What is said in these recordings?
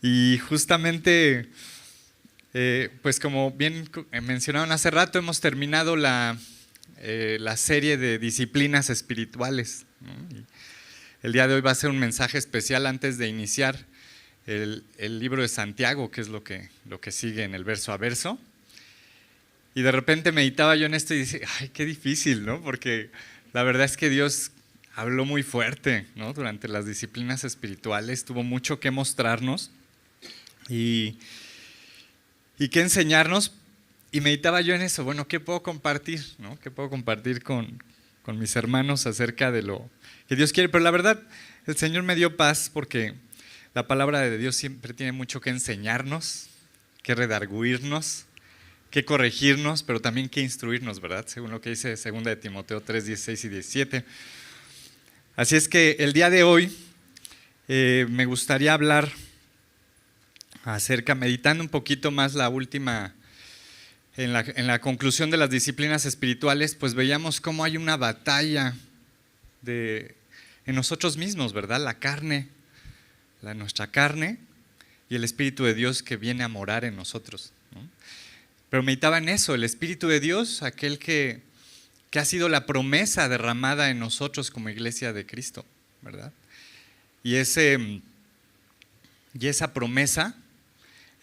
Y justamente, pues como bien mencionaron hace rato, hemos terminado la serie de disciplinas espirituales, ¿no? Y el día de hoy va a ser un mensaje especial antes de iniciar el libro de Santiago, que es lo que sigue en el verso a verso. Y de repente meditaba yo en esto y dije, ay, qué difícil, ¿no? Porque la verdad es que Dios habló muy fuerte, ¿no? Durante las disciplinas espirituales, tuvo mucho que mostrarnos y, y qué enseñarnos. Y meditaba yo en eso, bueno, ¿qué puedo compartir, ¿no? ¿Qué puedo compartir con mis hermanos acerca de lo que Dios quiere? Pero la verdad, el Señor me dio paz porque la palabra de Dios siempre tiene mucho que enseñarnos, que redarguirnos, que corregirnos, pero también que instruirnos, ¿verdad? Según lo que dice 2 de Timoteo 3, 16 y 17. Así es que el día de hoy me gustaría hablar acerca, meditando un poquito más la última, en la conclusión de las disciplinas espirituales, pues veíamos cómo hay una batalla en nosotros mismos, ¿verdad? La carne, nuestra carne y el Espíritu de Dios que viene a morar en nosotros, ¿no? Pero meditaba en eso, el Espíritu de Dios, aquel que ha sido la promesa derramada en nosotros como iglesia de Cristo, ¿verdad? Y esa promesa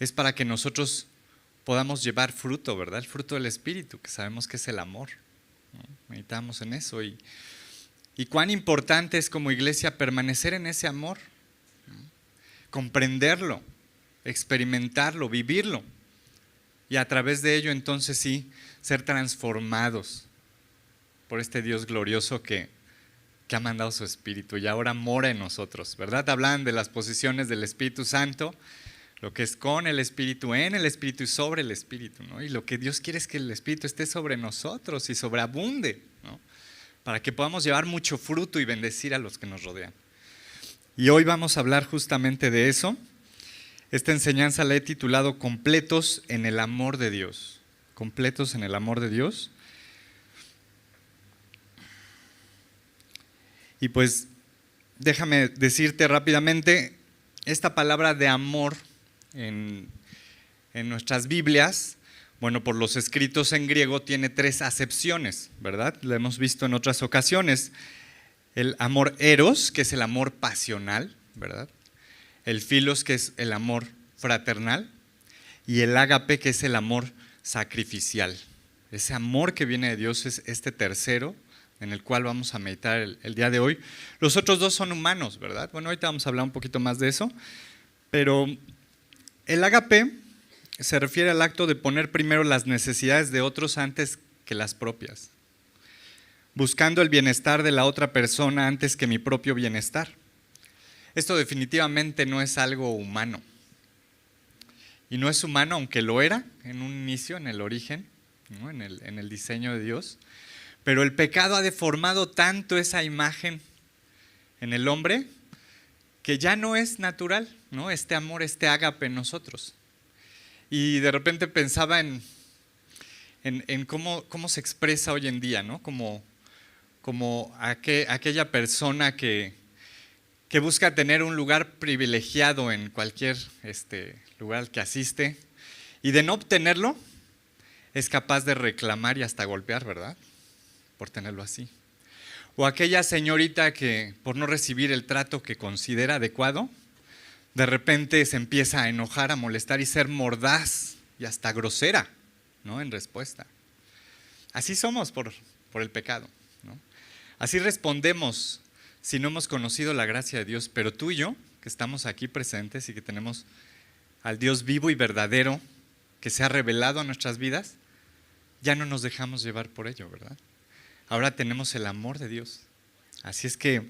es para que nosotros podamos llevar fruto, ¿verdad? El fruto del Espíritu, que sabemos que es el amor, ¿no? Meditamos en eso y cuán importante es como iglesia permanecer en ese amor, ¿no? Comprenderlo, experimentarlo, vivirlo. Y a través de ello entonces sí, ser transformados por este Dios glorioso que ha mandado su Espíritu y ahora mora en nosotros, ¿verdad? Hablan de las posiciones del Espíritu Santo, lo que es con el Espíritu, en el Espíritu y sobre el Espíritu, ¿no? Y lo que Dios quiere es que el Espíritu esté sobre nosotros y sobreabunde, ¿no? Para que podamos llevar mucho fruto y bendecir a los que nos rodean. Y hoy vamos a hablar justamente de eso. Esta enseñanza la he titulado Completos en el amor de Dios. Completos en el amor de Dios. Y pues déjame decirte rápidamente, esta palabra de amor en nuestras Biblias, bueno, por los escritos en griego tiene 3 acepciones, ¿verdad? Lo hemos visto en otras ocasiones. El amor eros, que es el amor pasional, ¿verdad? El filos, que es el amor fraternal, y el ágape, que es el amor sacrificial. Ese amor que viene de Dios es este tercero, en el cual vamos a meditar el día de hoy. Los otros 2 son humanos, ¿verdad? Bueno, ahorita vamos a hablar un poquito más de eso, pero el ágape se refiere al acto de poner primero las necesidades de otros antes que las propias, buscando el bienestar de la otra persona antes que mi propio bienestar. Esto definitivamente no es algo humano. Y no es humano, aunque lo era en un inicio, en el origen, ¿no? en el diseño de Dios. Pero el pecado ha deformado tanto esa imagen en el hombre que ya no es natural, ¿no? Este amor, este ágape en nosotros. Y de repente pensaba en cómo se expresa hoy en día, ¿no? Como aquella persona que busca tener un lugar privilegiado en cualquier lugar al que asiste y de no obtenerlo es capaz de reclamar y hasta golpear, ¿verdad? Por tenerlo así. O aquella señorita que por no recibir el trato que considera adecuado, de repente se empieza a enojar, a molestar y ser mordaz y hasta grosera, ¿no? En respuesta. Así somos por el pecado, ¿no? Así respondemos si no hemos conocido la gracia de Dios, pero tú y yo, que estamos aquí presentes y que tenemos al Dios vivo y verdadero que se ha revelado a nuestras vidas, ya no nos dejamos llevar por ello, ¿verdad? Ahora tenemos el amor de Dios. Así es que,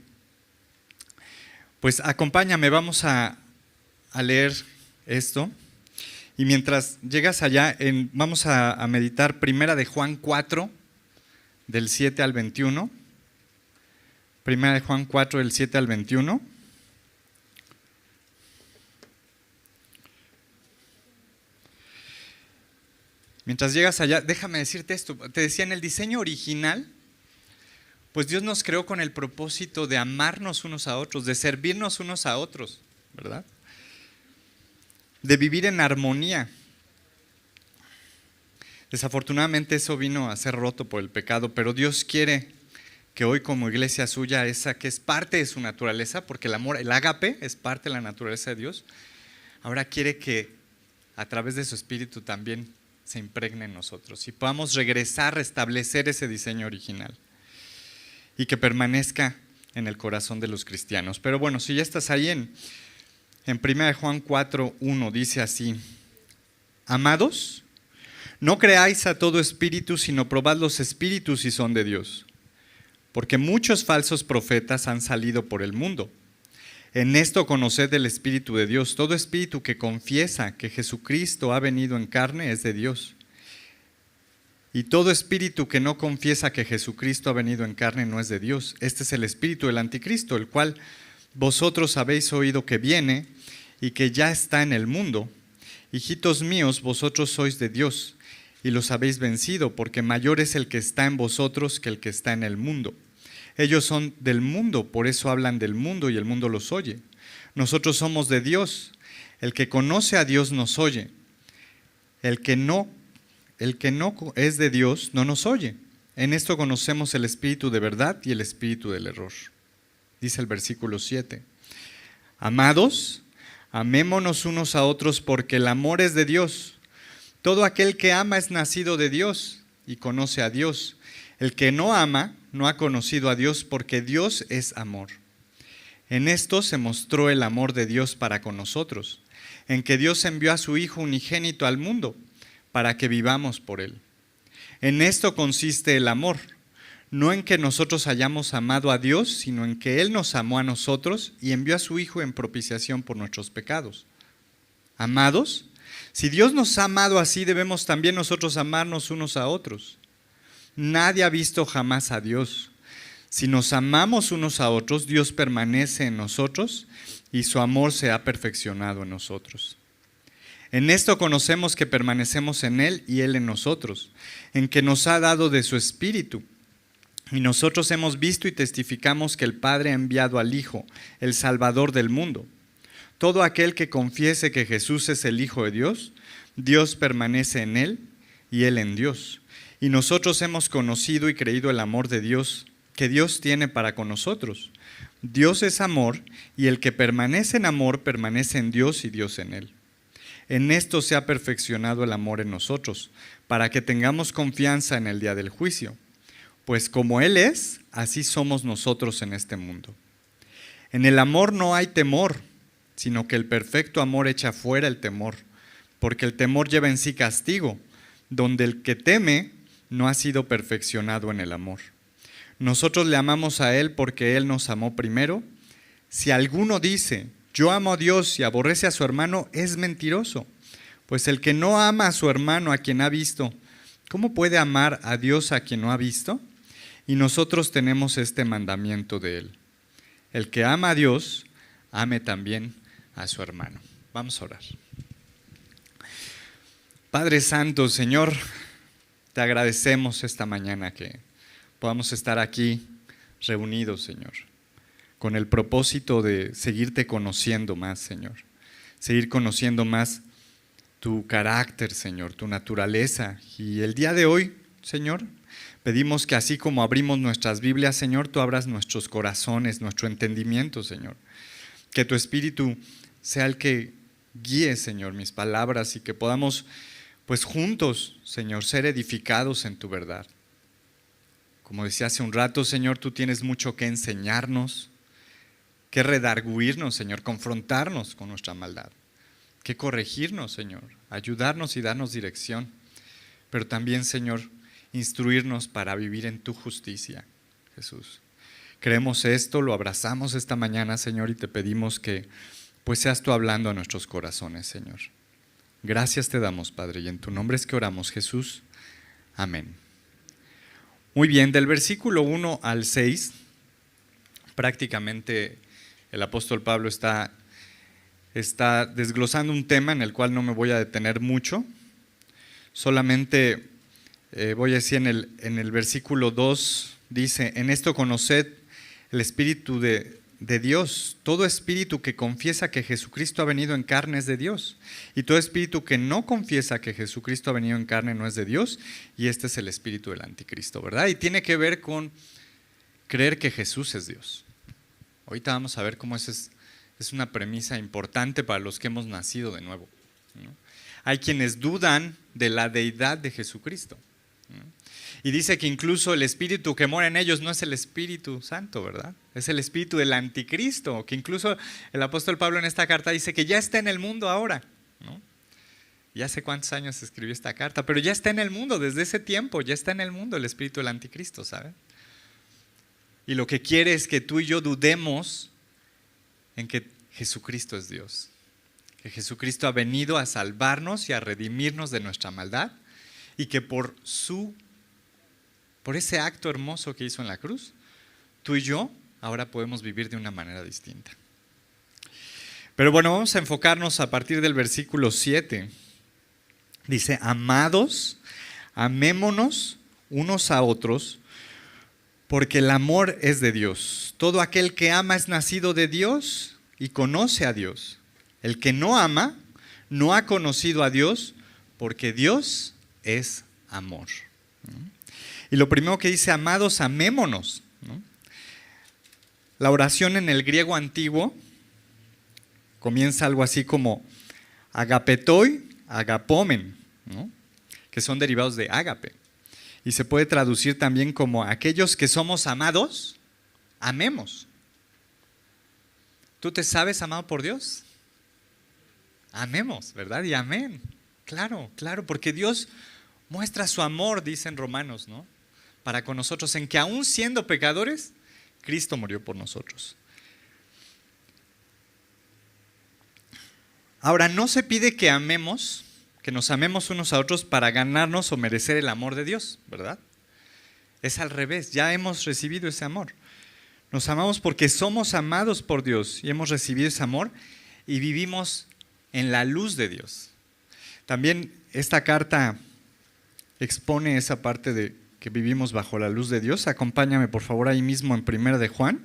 pues acompáñame, vamos a leer esto. Y mientras llegas allá, vamos a meditar primera de Juan 4, del 7 al 21. Primera de Juan 4, del 7 al 21. Mientras llegas allá, déjame decirte esto. Te decía, en el diseño original, pues Dios nos creó con el propósito de amarnos unos a otros, de servirnos unos a otros, ¿verdad? de vivir en armonía. Desafortunadamente eso vino a ser roto por el pecado, pero Dios quiere que hoy como iglesia suya, esa que es parte de su naturaleza, porque el amor, el ágape es parte de la naturaleza de Dios, ahora quiere que a través de su Espíritu también se impregne en nosotros y podamos regresar, restablecer ese diseño original y que permanezca en el corazón de los cristianos. Pero bueno, si ya estás ahí en 1 Juan 4:1 dice así: amados, no creáis a todo espíritu, sino probad los espíritus si son de Dios, porque muchos falsos profetas han salido por el mundo. En esto conoced el Espíritu de Dios. Todo espíritu que confiesa que Jesucristo ha venido en carne es de Dios. Y todo espíritu que no confiesa que Jesucristo ha venido en carne no es de Dios. Este es el espíritu del anticristo, el cual vosotros habéis oído que viene y que ya está en el mundo. Hijitos míos, vosotros sois de Dios y los habéis vencido, porque mayor es el que está en vosotros que el que está en el mundo. Ellos son del mundo, por eso hablan del mundo y el mundo los oye. Nosotros somos de Dios. El que conoce a Dios nos oye. El que no es de Dios no nos oye. En esto conocemos el espíritu de verdad y el espíritu del error. Dice el versículo 7. Amados, amémonos unos a otros porque el amor es de Dios. Todo aquel que ama es nacido de Dios y conoce a Dios. El que no ama no ha conocido a Dios porque Dios es amor. En esto se mostró el amor de Dios para con nosotros, en que Dios envió a su Hijo unigénito al mundo para que vivamos por Él. En esto consiste el amor, no en que nosotros hayamos amado a Dios, sino en que Él nos amó a nosotros y envió a su Hijo en propiciación por nuestros pecados. Amados, si Dios nos ha amado así, debemos también nosotros amarnos unos a otros. Nadie ha visto jamás a Dios. Si nos amamos unos a otros, Dios permanece en nosotros y su amor se ha perfeccionado en nosotros. En esto conocemos que permanecemos en Él y Él en nosotros, en que nos ha dado de su Espíritu. Y nosotros hemos visto y testificamos que el Padre ha enviado al Hijo, el Salvador del mundo. Todo aquel que confiese que Jesús es el Hijo de Dios, Dios permanece en Él y Él en Dios. Y nosotros hemos conocido y creído el amor de Dios, que Dios tiene para con nosotros. Dios es amor, y el que permanece en amor permanece en Dios y Dios en Él. En esto se ha perfeccionado el amor en nosotros, para que tengamos confianza en el día del juicio. Pues como Él es, así somos nosotros en este mundo. En el amor no hay temor, sino que el perfecto amor echa fuera el temor, porque el temor lleva en sí castigo, donde el que teme no ha sido perfeccionado en el amor. Nosotros le amamos a Él porque Él nos amó primero. Si alguno dice, yo amo a Dios y aborrece a su hermano, es mentiroso. Pues el que no ama a su hermano a quien ha visto, ¿cómo puede amar a Dios a quien no ha visto? Y nosotros tenemos este mandamiento de Él: el que ama a Dios, ame también a su hermano. Vamos a orar. Padre Santo, Señor, te agradecemos esta mañana que podamos estar aquí reunidos, Señor, con el propósito de seguirte conociendo más, Señor. Seguir conociendo más tu carácter, Señor, tu naturaleza. Y el día de hoy, Señor, pedimos que así como abrimos nuestras Biblias, Señor, tú abras nuestros corazones, nuestro entendimiento, Señor. Que tu Espíritu sea el que guíe, Señor, mis palabras y que podamos, pues juntos, Señor, ser edificados en tu verdad. Como decía hace un rato, Señor, tú tienes mucho que enseñarnos, que redarguirnos, Señor, confrontarnos con nuestra maldad, que corregirnos, Señor, ayudarnos y darnos dirección, pero también, Señor, instruirnos para vivir en tu justicia, Jesús. Creemos esto, lo abrazamos esta mañana, Señor, y te pedimos que pues seas tú hablando a nuestros corazones, Señor. Gracias te damos, Padre, y en tu nombre es que oramos, Jesús. Amén. Muy bien, del versículo 1 al 6, prácticamente el apóstol Pablo está desglosando un tema en el cual no me voy a detener mucho. Solamente voy a decir en el versículo 2, dice, en esto conoced el espíritu de de Dios. Todo espíritu que confiesa que Jesucristo ha venido en carne es de Dios. Y todo espíritu que no confiesa que Jesucristo ha venido en carne no es de Dios. Y este es el espíritu del anticristo, ¿verdad? Y tiene que ver con creer que Jesús es Dios. Ahorita vamos a ver cómo es una premisa importante para los que hemos nacido de nuevo, ¿no? Hay quienes dudan de la deidad de Jesucristo, ¿no? Y dice que incluso el espíritu que mora en ellos no es el Espíritu Santo, ¿verdad? Es el espíritu del anticristo, que incluso el apóstol Pablo en esta carta dice que ya está en el mundo ahora, ¿no? Ya sé cuántos años escribió esta carta, pero ya está en el mundo, desde ese tiempo ya está en el mundo el espíritu del anticristo, ¿saben? Y lo que quiere es que tú y yo dudemos en que Jesucristo es Dios, que Jesucristo ha venido a salvarnos y a redimirnos de nuestra maldad y que por ese acto hermoso que hizo en la cruz, tú y yo ahora podemos vivir de una manera distinta. Pero bueno, vamos a enfocarnos a partir del versículo 7. Dice: amados, amémonos unos a otros, porque el amor es de Dios. Todo aquel que ama es nacido de Dios y conoce a Dios. El que no ama no ha conocido a Dios, porque Dios es amor. Y lo primero que dice: amados, amémonos, ¿no? La oración en el griego antiguo comienza algo así como agapetoi, agapomen, ¿no? Que son derivados de ágape. Y se puede traducir también como aquellos que somos amados, amemos. ¿Tú te sabes amado por Dios? Amemos, ¿verdad? Y amén. Claro, claro, porque Dios muestra su amor, dicen Romanos, ¿no? Para con nosotros, en que aún siendo pecadores, Cristo murió por nosotros. Ahora, no se pide que amemos, que nos amemos unos a otros para ganarnos o merecer el amor de Dios, ¿verdad? Es al revés, ya hemos recibido ese amor. Nos amamos porque somos amados por Dios y hemos recibido ese amor y vivimos en la luz de Dios. También esta carta expone esa parte de que vivimos bajo la luz de Dios. Acompáñame por favor ahí mismo en 1 de Juan,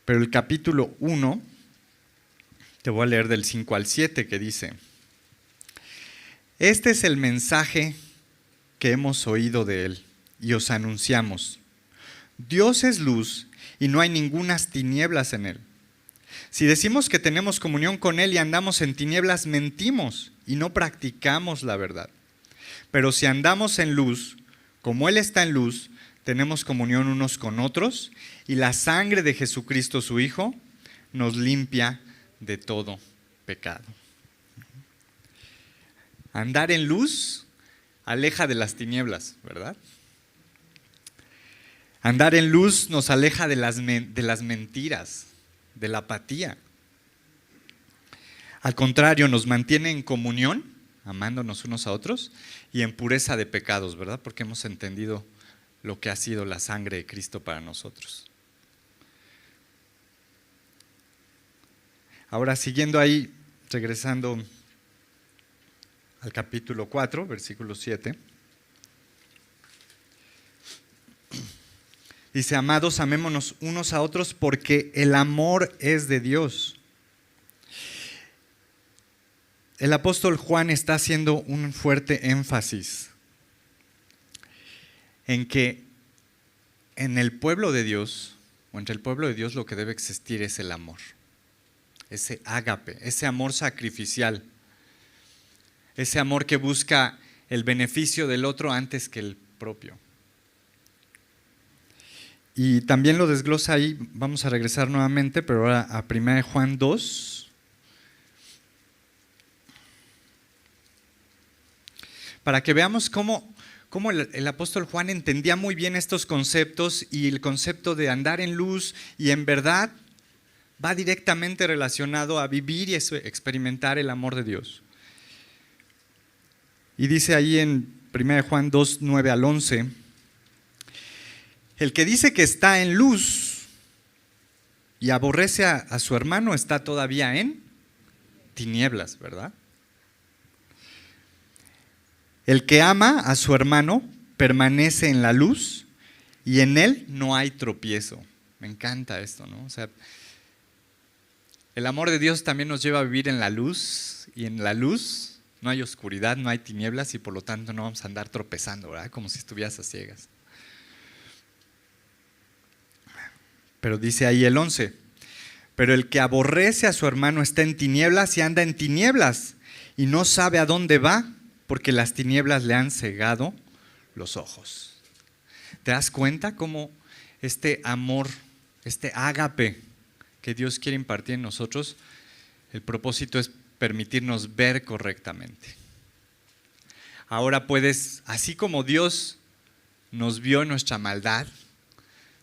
pero el capítulo 1, te voy a leer del 5 al 7, que dice: este es el mensaje que hemos oído de él y os anunciamos. Dios es luz y no hay ningunas tinieblas en él. Si decimos que tenemos comunión con él y andamos en tinieblas, mentimos y no practicamos la verdad. Pero si andamos en luz, como él está en luz, tenemos comunión unos con otros y la sangre de Jesucristo su Hijo nos limpia de todo pecado. Andar en luz aleja de las tinieblas, ¿verdad? Andar en luz nos aleja de las mentiras, de la apatía. Al contrario, nos mantiene en comunión, amándonos unos a otros, y en pureza de pecados, ¿verdad? Porque hemos entendido lo que ha sido la sangre de Cristo para nosotros. Ahora, siguiendo ahí, regresando al capítulo 4, versículo 7. Dice: amados, amémonos unos a otros porque el amor es de Dios. El apóstol Juan está haciendo un fuerte énfasis en que en el pueblo de Dios, o entre el pueblo de Dios, lo que debe existir es el amor. Ese ágape, ese amor sacrificial. Ese amor que busca el beneficio del otro antes que el propio. Y también lo desglosa ahí, vamos a regresar nuevamente, pero ahora a 1 Juan 2. Para que veamos cómo el apóstol Juan entendía muy bien estos conceptos, y el concepto de andar en luz y en verdad va directamente relacionado a vivir y experimentar el amor de Dios. Y dice ahí en 1 Juan 2, 9 al 11, el que dice que está en luz y aborrece a su hermano está todavía en tinieblas, ¿verdad? El que ama a su hermano permanece en la luz y en él no hay tropiezo. Me encanta esto, ¿no? O sea, el amor de Dios también nos lleva a vivir en la luz, y en la luz no hay oscuridad, no hay tinieblas, y por lo tanto no vamos a andar tropezando, ¿verdad? Como si estuvieras a ciegas. Pero dice ahí el 11, pero el que aborrece a su hermano está en tinieblas y anda en tinieblas y no sabe a dónde va porque las tinieblas le han cegado los ojos. ¿Te das cuenta cómo este amor, este ágape que Dios quiere impartir en nosotros, el propósito es permitirnos ver correctamente? Ahora puedes, así como Dios nos vio en nuestra maldad,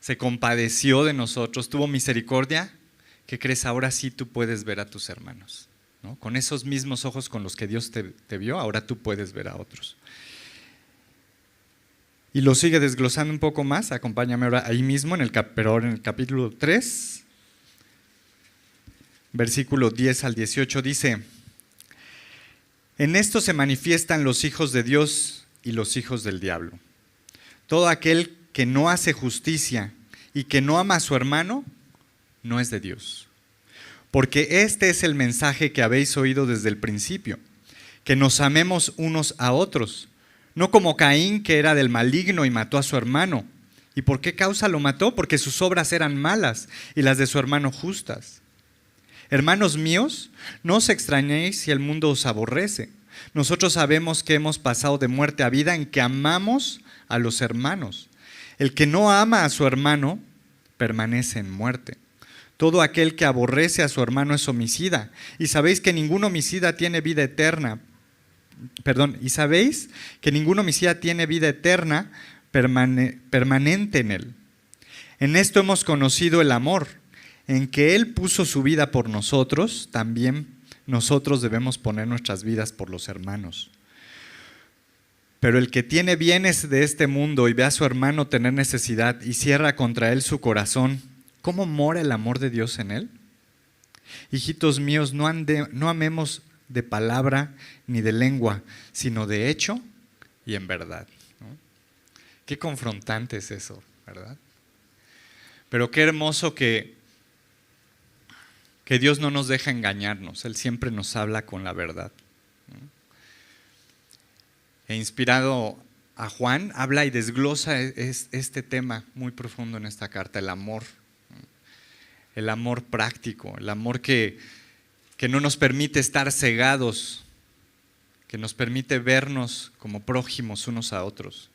se compadeció de nosotros, tuvo misericordia, ¿qué crees? Ahora sí tú puedes ver a tus hermanos, ¿no? Con esos mismos ojos con los que Dios te vio, ahora tú puedes ver a otros. Y lo sigue desglosando un poco más, acompáñame ahora ahí mismo, pero ahora en el capítulo 3, versículo 10 al 18 dice, en esto se manifiestan los hijos de Dios y los hijos del diablo. Todo aquel que no hace justicia y que no ama a su hermano, no es de Dios. Porque este es el mensaje que habéis oído desde el principio, que nos amemos unos a otros, no como Caín, que era del maligno y mató a su hermano. ¿Y por qué causa lo mató? Porque sus obras eran malas y las de su hermano justas. Hermanos míos, no os extrañéis si el mundo os aborrece. Nosotros sabemos que hemos pasado de muerte a vida en que amamos a los hermanos. El que no ama a su hermano permanece en muerte. Todo aquel que aborrece a su hermano es homicida. Y sabéis que ningún homicida tiene vida eterna. Permanente en él. En esto hemos conocido el amor, en que Él puso su vida por nosotros, también nosotros debemos poner nuestras vidas por los hermanos. Pero el que tiene bienes de este mundo y ve a su hermano tener necesidad y cierra contra él su corazón, ¿cómo mora el amor de Dios en él? Hijitos míos, no amemos de palabra ni de lengua, sino de hecho y en verdad, ¿no? Qué confrontante es eso, ¿verdad? Pero qué hermoso que Dios no nos deja engañarnos, Él siempre nos habla con la verdad, ¿no? E inspirado a Juan, habla y desglosa este tema muy profundo en esta carta, el amor, ¿no? El amor práctico, el amor que no nos permite estar cegados, que nos permite vernos como prójimos unos a otros.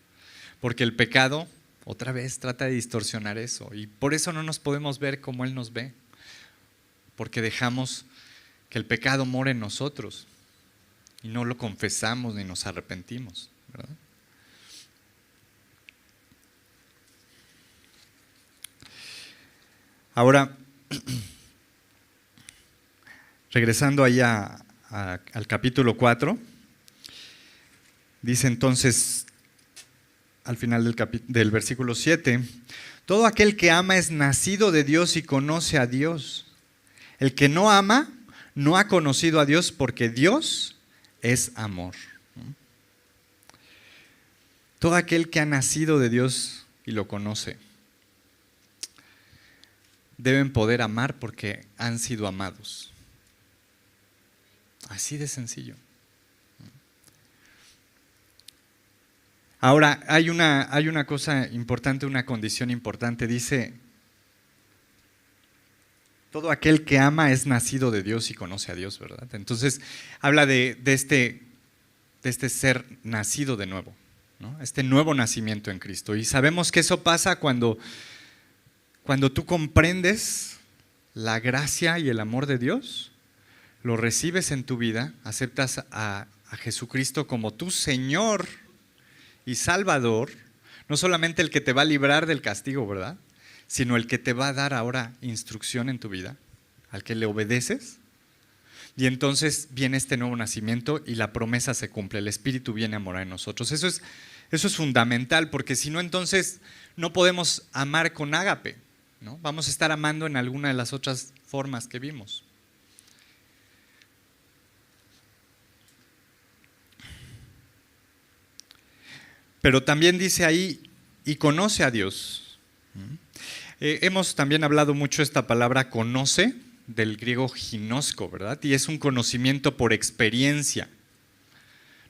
Porque el pecado, otra vez, trata de distorsionar eso. Y por eso no nos podemos ver como Él nos ve. Porque dejamos que el pecado more en nosotros. Y no lo confesamos ni nos arrepentimos, ¿verdad? Ahora, regresando ahí al capítulo 4, dice entonces al final del versículo 7, todo aquel que ama es nacido de Dios y conoce a Dios. El que no ama no ha conocido a Dios porque Dios es amor. Todo aquel que ha nacido de Dios y lo conoce, deben poder amar porque han sido amados. Así de sencillo. Ahora, hay una cosa importante, una condición importante. Dice, todo aquel que ama es nacido de Dios y conoce a Dios, ¿verdad? Entonces, habla de este ser nacido de nuevo, ¿no? Este nuevo nacimiento en Cristo. Y sabemos que eso pasa cuando tú comprendes la gracia y el amor de Dios, lo recibes en tu vida, aceptas a Jesucristo como tu Señor y Salvador, no solamente el que te va a librar del castigo, ¿verdad?, sino el que te va a dar ahora instrucción en tu vida, al que le obedeces, y entonces viene este nuevo nacimiento y la promesa se cumple, el Espíritu viene a morar en nosotros. Eso es fundamental, porque si no, entonces no podemos amar con ágape, ¿no? Vamos a estar amando en alguna de las otras formas que vimos. Pero también dice ahí, y conoce a Dios. Hemos también hablado mucho esta palabra conoce, del griego ginosko, ¿verdad? Y es un conocimiento por experiencia.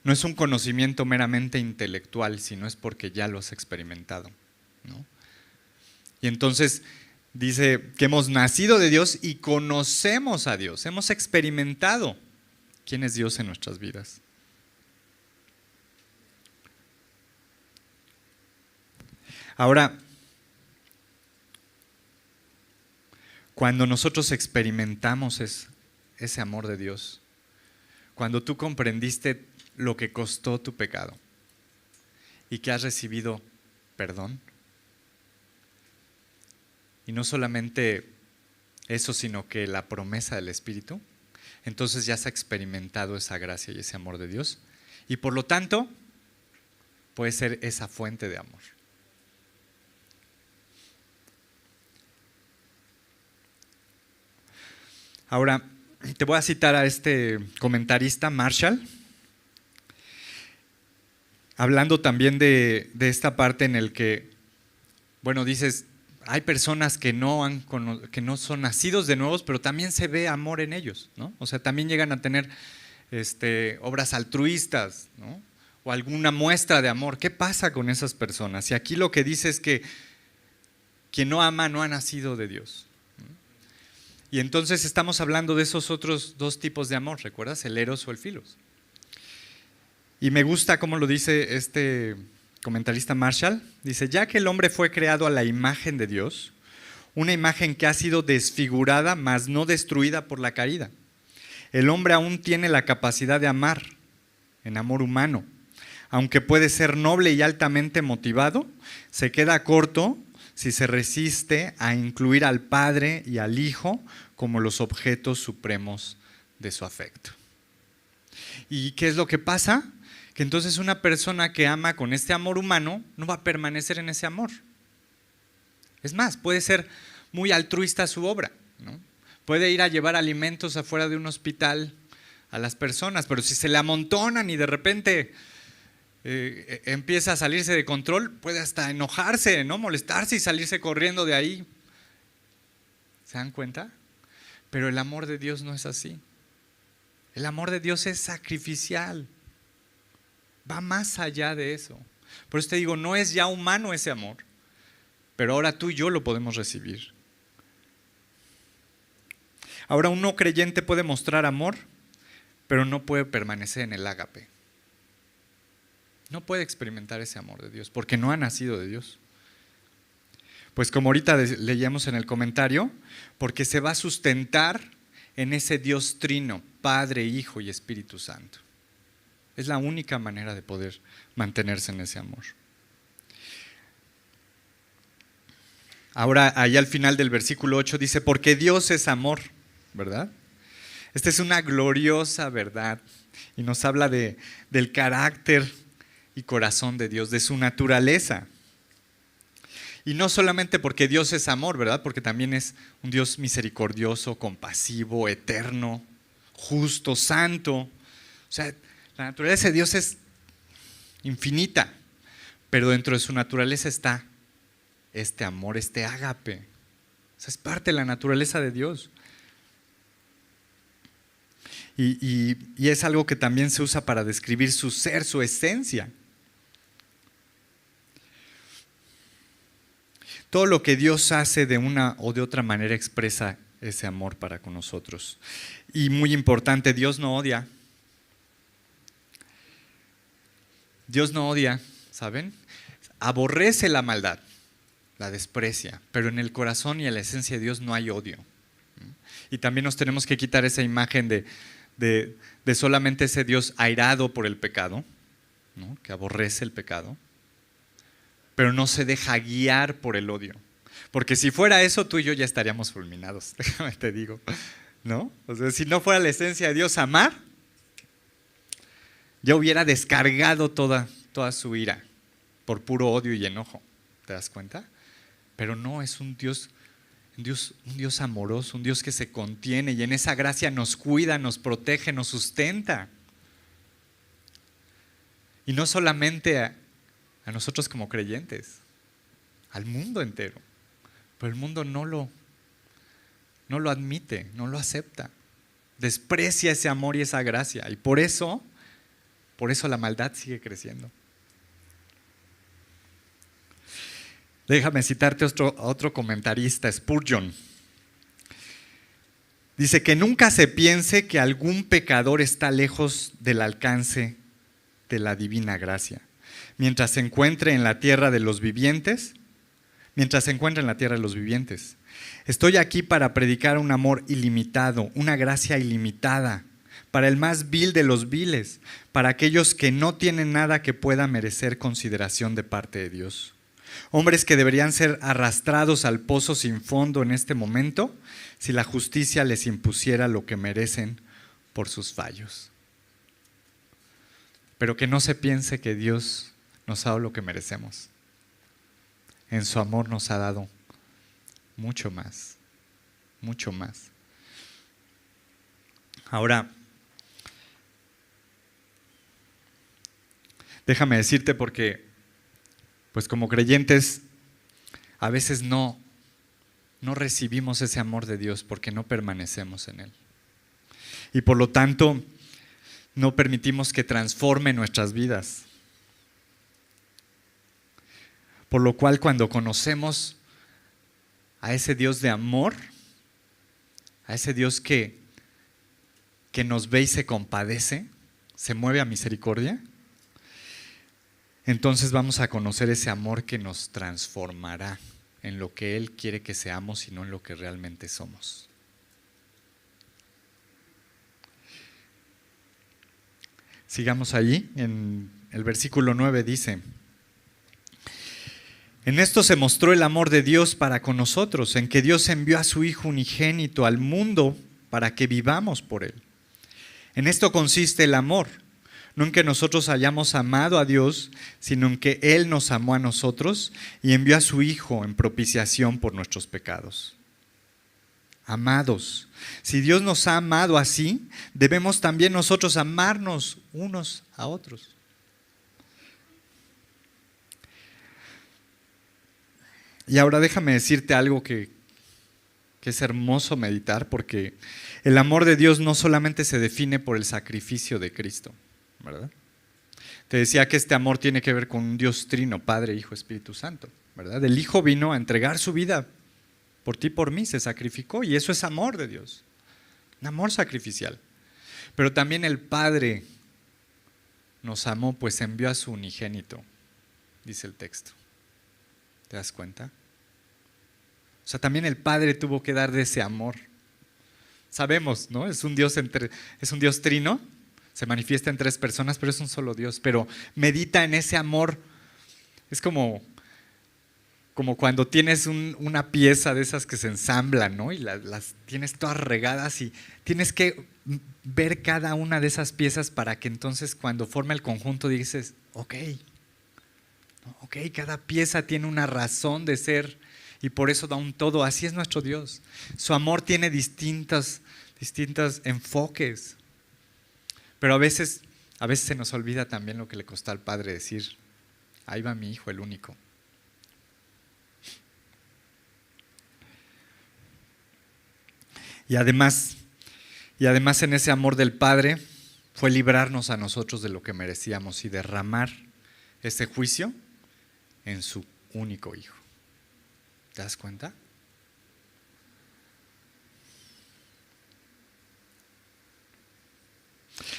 No es un conocimiento meramente intelectual, sino es porque ya lo has experimentado, ¿no? Y entonces dice que hemos nacido de Dios y conocemos a Dios. Hemos experimentado quién es Dios en nuestras vidas. Ahora, cuando nosotros experimentamos ese amor de Dios, cuando tú comprendiste lo que costó tu pecado y que has recibido perdón, y no solamente eso, sino que la promesa del Espíritu, entonces ya has experimentado esa gracia y ese amor de Dios, y por lo tanto puede ser esa fuente de amor. Ahora, te voy a citar a este comentarista, Marshall, hablando también de esta parte en el que, bueno, dices, hay personas que no son nacidos de nuevos, pero también se ve amor en ellos, ¿no? O sea, también llegan a tener obras altruistas, ¿no? O alguna muestra de amor. ¿Qué pasa con esas personas? Y aquí lo que dice es que quien no ama no ha nacido de Dios. Y entonces estamos hablando de esos otros dos tipos de amor, ¿recuerdas? El eros o el filos. Y me gusta cómo lo dice este comentarista Marshall. Dice, ya que el hombre fue creado a la imagen de Dios, una imagen que ha sido desfigurada, mas no destruida por la caída. El hombre aún tiene la capacidad de amar, en amor humano. Aunque puede ser noble y altamente motivado, se queda corto si se resiste a incluir al Padre y al Hijo como los objetos supremos de su afecto. ¿Y qué es lo que pasa? Que entonces una persona que ama con este amor humano no va a permanecer en ese amor. Es más, puede ser muy altruista su obra, ¿no? Puede ir a llevar alimentos afuera de un hospital a las personas, pero si se le amontonan y de repente empieza a salirse de control, puede hasta enojarse, ¿no? Molestarse y salirse corriendo de ahí. ¿Se dan cuenta? Pero el amor de Dios no es así. El amor de Dios es sacrificial. Va más allá de eso. Por eso te digo, no es ya humano ese amor, pero ahora tú y yo lo podemos recibir. Ahora un no creyente puede mostrar amor, pero no puede permanecer en el ágape. No puede experimentar ese amor de Dios, porque no ha nacido de Dios. Pues como ahorita leíamos en el comentario, porque se va a sustentar en ese Dios trino, Padre, Hijo y Espíritu Santo. Es la única manera de poder mantenerse en ese amor. Ahora, ahí al final del versículo 8 dice, porque Dios es amor, ¿verdad? Esta es una gloriosa verdad y nos habla del carácter y corazón de Dios, de su naturaleza. Y no solamente porque Dios es amor, ¿verdad? Porque también es un Dios misericordioso, compasivo, eterno, justo, santo. O sea, la naturaleza de Dios es infinita, pero dentro de su naturaleza está este amor, este ágape. O sea, es parte de la naturaleza de Dios. Y es algo que también se usa para describir su ser, su esencia. Todo lo que Dios hace de una o de otra manera expresa ese amor para con nosotros. Y muy importante, Dios no odia. Dios no odia, ¿saben? Aborrece la maldad, la desprecia, pero en el corazón y en la esencia de Dios no hay odio. Y también nos tenemos que quitar esa imagen de solamente ese Dios airado por el pecado, ¿no? Que aborrece el pecado, pero no se deja guiar por el odio. Porque si fuera eso, tú y yo ya estaríamos fulminados, déjame te digo, ¿no? O sea, si no fuera la esencia de Dios amar, ya hubiera descargado toda su ira por puro odio y enojo. ¿Te das cuenta? Pero no, es un Dios amoroso, un Dios que se contiene y en esa gracia nos cuida, nos protege, nos sustenta. Y no solamente a nosotros como creyentes, al mundo entero. Pero el mundo no lo admite, no lo acepta. Desprecia ese amor y esa gracia. Y por eso la maldad sigue creciendo. Déjame citarte a otro comentarista, Spurgeon. Dice que nunca se piense que algún pecador está lejos del alcance de la divina gracia. Mientras se encuentre en la tierra de los vivientes, estoy aquí para predicar un amor ilimitado, una gracia ilimitada, para el más vil de los viles, para aquellos que no tienen nada que pueda merecer consideración de parte de Dios. Hombres que deberían ser arrastrados al pozo sin fondo en este momento si la justicia les impusiera lo que merecen por sus fallos. Pero que no se piense que Dios nos ha dado lo que merecemos. En su amor nos ha dado mucho más, mucho más. Ahora, déjame decirte porque pues como creyentes, a veces no recibimos ese amor de Dios porque no permanecemos en Él. Y por lo tanto, no permitimos que transforme nuestras vidas. Por lo cual, cuando conocemos a ese Dios de amor, a ese Dios que nos ve y se compadece, se mueve a misericordia, entonces vamos a conocer ese amor que nos transformará en lo que Él quiere que seamos y no en lo que realmente somos. Sigamos allí, en el versículo 9 dice: en esto se mostró el amor de Dios para con nosotros, en que Dios envió a su Hijo unigénito al mundo para que vivamos por Él. En esto consiste el amor. No en que nosotros hayamos amado a Dios, sino en que Él nos amó a nosotros y envió a su Hijo en propiciación por nuestros pecados. Amados, si Dios nos ha amado así, debemos también nosotros amarnos unos a otros. Y ahora déjame decirte algo que es hermoso meditar, porque el amor de Dios no solamente se define por el sacrificio de Cristo, ¿verdad? Te decía que este amor tiene que ver con un Dios trino, Padre, Hijo, Espíritu Santo, ¿verdad? El Hijo vino a entregar su vida por ti y por mí, se sacrificó, y eso es amor de Dios, un amor sacrificial. Pero también el Padre nos amó, pues envió a su unigénito, dice el texto. ¿Te das cuenta? O sea, también el Padre tuvo que dar de ese amor. Sabemos, ¿no? Es un Dios trino. Se manifiesta en tres personas, pero es un solo Dios. Pero medita en ese amor. Es como cuando tienes una pieza de esas que se ensamblan, ¿no? Y las tienes todas regadas y tienes que ver cada una de esas piezas para que entonces cuando forma el conjunto dices, ok, cada pieza tiene una razón de ser y por eso da un todo. Así es nuestro Dios. Su amor tiene distintos enfoques. Pero a veces se nos olvida también lo que le costó al Padre decir, ahí va mi Hijo, el único. Y además en ese amor del Padre fue librarnos a nosotros de lo que merecíamos y derramar ese juicio en su único Hijo. ¿Te das cuenta?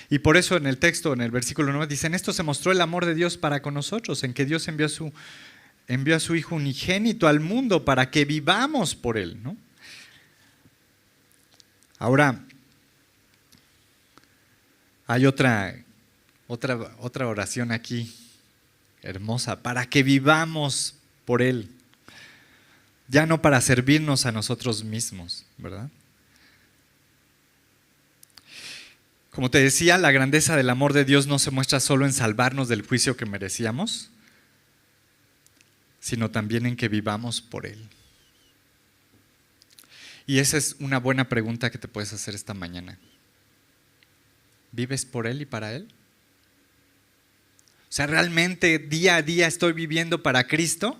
Y por eso en el texto, en el versículo 9, dice: en esto se mostró el amor de Dios para con nosotros, en que Dios envió a su Hijo unigénito al mundo para que vivamos por Él, ¿no? Ahora, hay otra oración aquí, hermosa, para que vivamos por Él, ya no para servirnos a nosotros mismos, ¿verdad? Como te decía, la grandeza del amor de Dios no se muestra solo en salvarnos del juicio que merecíamos, sino también en que vivamos por Él. Y esa es una buena pregunta que te puedes hacer esta mañana. ¿Vives por Él y para Él? O sea, ¿realmente día a día estoy viviendo para Cristo?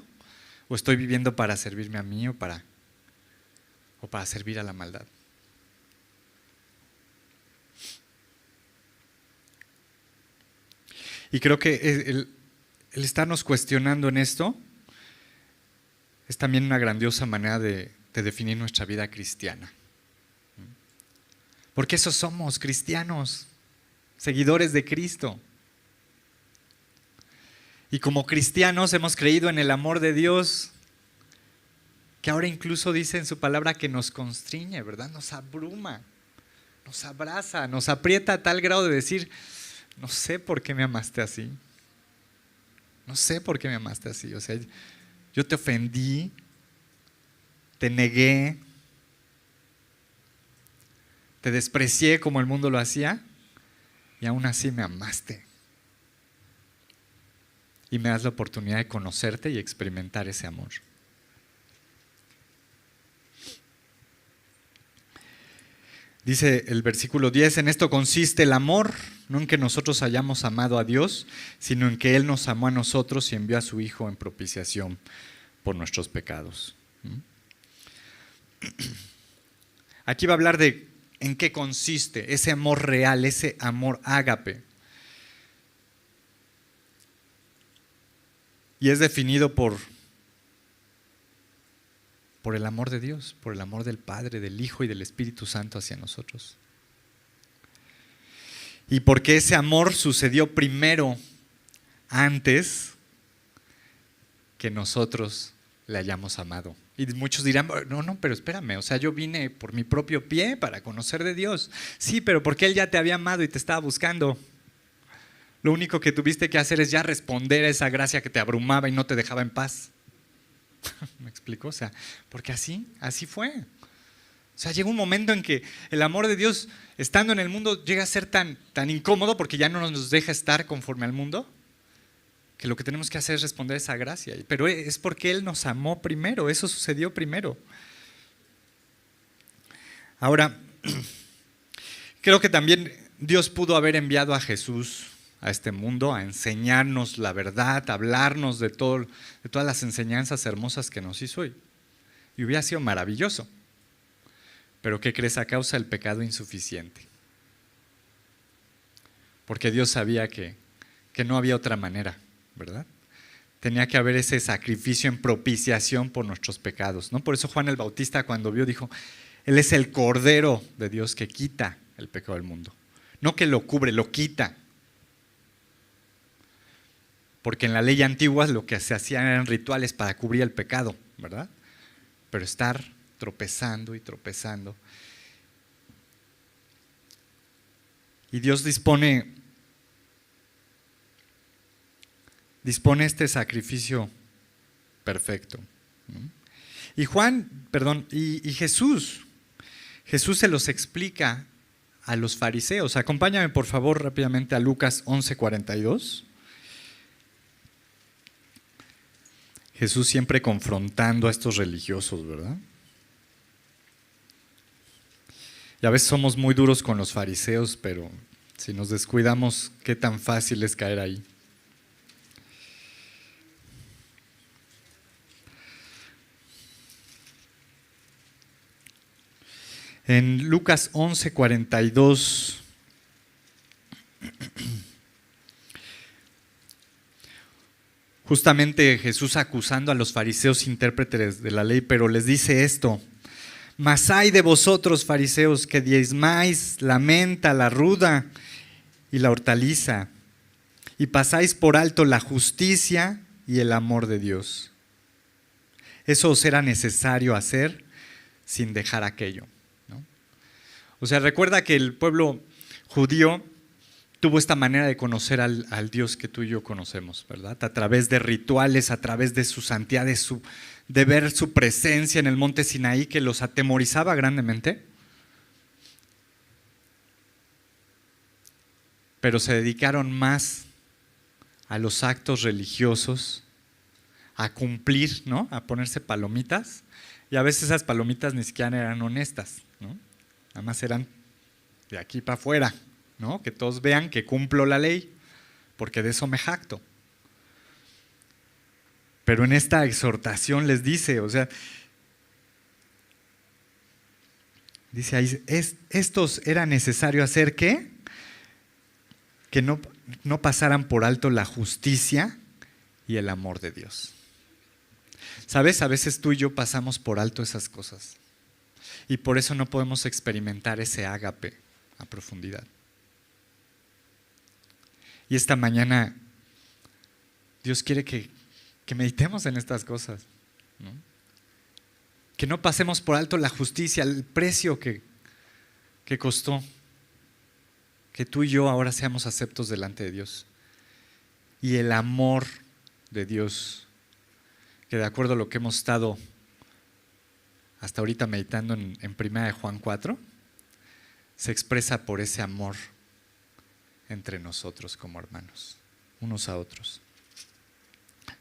¿O estoy viviendo para servirme a mí o para o para servir a la maldad. Y creo que el estarnos cuestionando en esto es también una grandiosa manera de definir nuestra vida cristiana. Porque eso somos, cristianos, seguidores de Cristo. Y como cristianos hemos creído en el amor de Dios, que ahora incluso dice en su palabra que nos constriñe, ¿verdad? Nos abruma, nos abraza, nos aprieta a tal grado de decir, no sé por qué me amaste así. No sé por qué me amaste así. O sea, yo te ofendí, te negué, te desprecié como el mundo lo hacía y aún así me amaste. Y me das la oportunidad de conocerte y experimentar ese amor. Dice el versículo 10, en esto consiste el amor, no en que nosotros hayamos amado a Dios, sino en que Él nos amó a nosotros y envió a su Hijo en propiciación por nuestros pecados. Aquí va a hablar de en qué consiste ese amor real, ese amor ágape. Y es definido por el amor de Dios, por el amor del Padre, del Hijo y del Espíritu Santo hacia nosotros. Y porque ese amor sucedió primero, antes que nosotros le hayamos amado. Y muchos dirán, no, pero espérame, o sea, yo vine por mi propio pie para conocer de Dios. Sí, pero porque Él ya te había amado y te estaba buscando. Lo único que tuviste que hacer es ya responder a esa gracia que te abrumaba y no te dejaba en paz. ¿Me explico? O sea, porque así fue. O sea, llega un momento en que el amor de Dios, estando en el mundo, llega a ser tan incómodo porque ya no nos deja estar conforme al mundo, que lo que tenemos que hacer es responder a esa gracia. Pero es porque Él nos amó primero, eso sucedió primero. Ahora, creo que también Dios pudo haber enviado a Jesús a este mundo a enseñarnos la verdad, a hablarnos de todas las enseñanzas hermosas que nos hizo y hubiera sido maravilloso. Pero ¿qué crees? A causa del pecado insuficiente. Porque Dios sabía que no había otra manera, ¿verdad? Tenía que haber ese sacrificio en propiciación por nuestros pecados, ¿no? Por eso Juan el Bautista cuando vio dijo, Él es el Cordero de Dios que quita el pecado del mundo. No que lo cubre, lo quita. Porque en la ley antigua lo que se hacían eran rituales para cubrir el pecado, ¿verdad? Pero estar tropezando y tropezando. Y Dios dispone este sacrificio perfecto. Y y Jesús se los explica a los fariseos. Acompáñame por favor rápidamente a Lucas 11:42. Jesús siempre confrontando a estos religiosos, ¿verdad? Y a veces somos muy duros con los fariseos, pero si nos descuidamos, qué tan fácil es caer ahí. En Lucas 11:42, justamente Jesús acusando a los fariseos intérpretes de la ley, pero les dice esto: mas ay de vosotros, fariseos, que diezmáis la menta, la ruda y la hortaliza, y pasáis por alto la justicia y el amor de Dios. Eso os era necesario hacer sin dejar aquello, ¿no? O sea, recuerda que el pueblo judío tuvo esta manera de conocer al Dios que tú y yo conocemos, ¿verdad? A través de rituales, a través de su santidad, de ver su presencia en el monte Sinaí que los atemorizaba grandemente. Pero se dedicaron más a los actos religiosos, a cumplir, ¿no? A ponerse palomitas. Y a veces esas palomitas ni siquiera eran honestas, ¿no? Nada más eran de aquí para afuera, ¿no? Que todos vean que cumplo la ley, porque de eso me jacto. Pero en esta exhortación les dice, o sea, Dice ahí, estos era necesario hacer ¿qué? Que no pasaran por alto la justicia y el amor de Dios. ¿Sabes? A veces tú y yo pasamos por alto esas cosas. Y por eso no podemos experimentar ese ágape a profundidad. Y esta mañana Dios quiere que meditemos en estas cosas, ¿no? Que no pasemos por alto la justicia, el precio que costó que tú y yo ahora seamos aceptos delante de Dios. Y el amor de Dios, que de acuerdo a lo que hemos estado hasta ahorita meditando en 1 Juan 4, se expresa por ese amor entre nosotros como hermanos, unos a otros.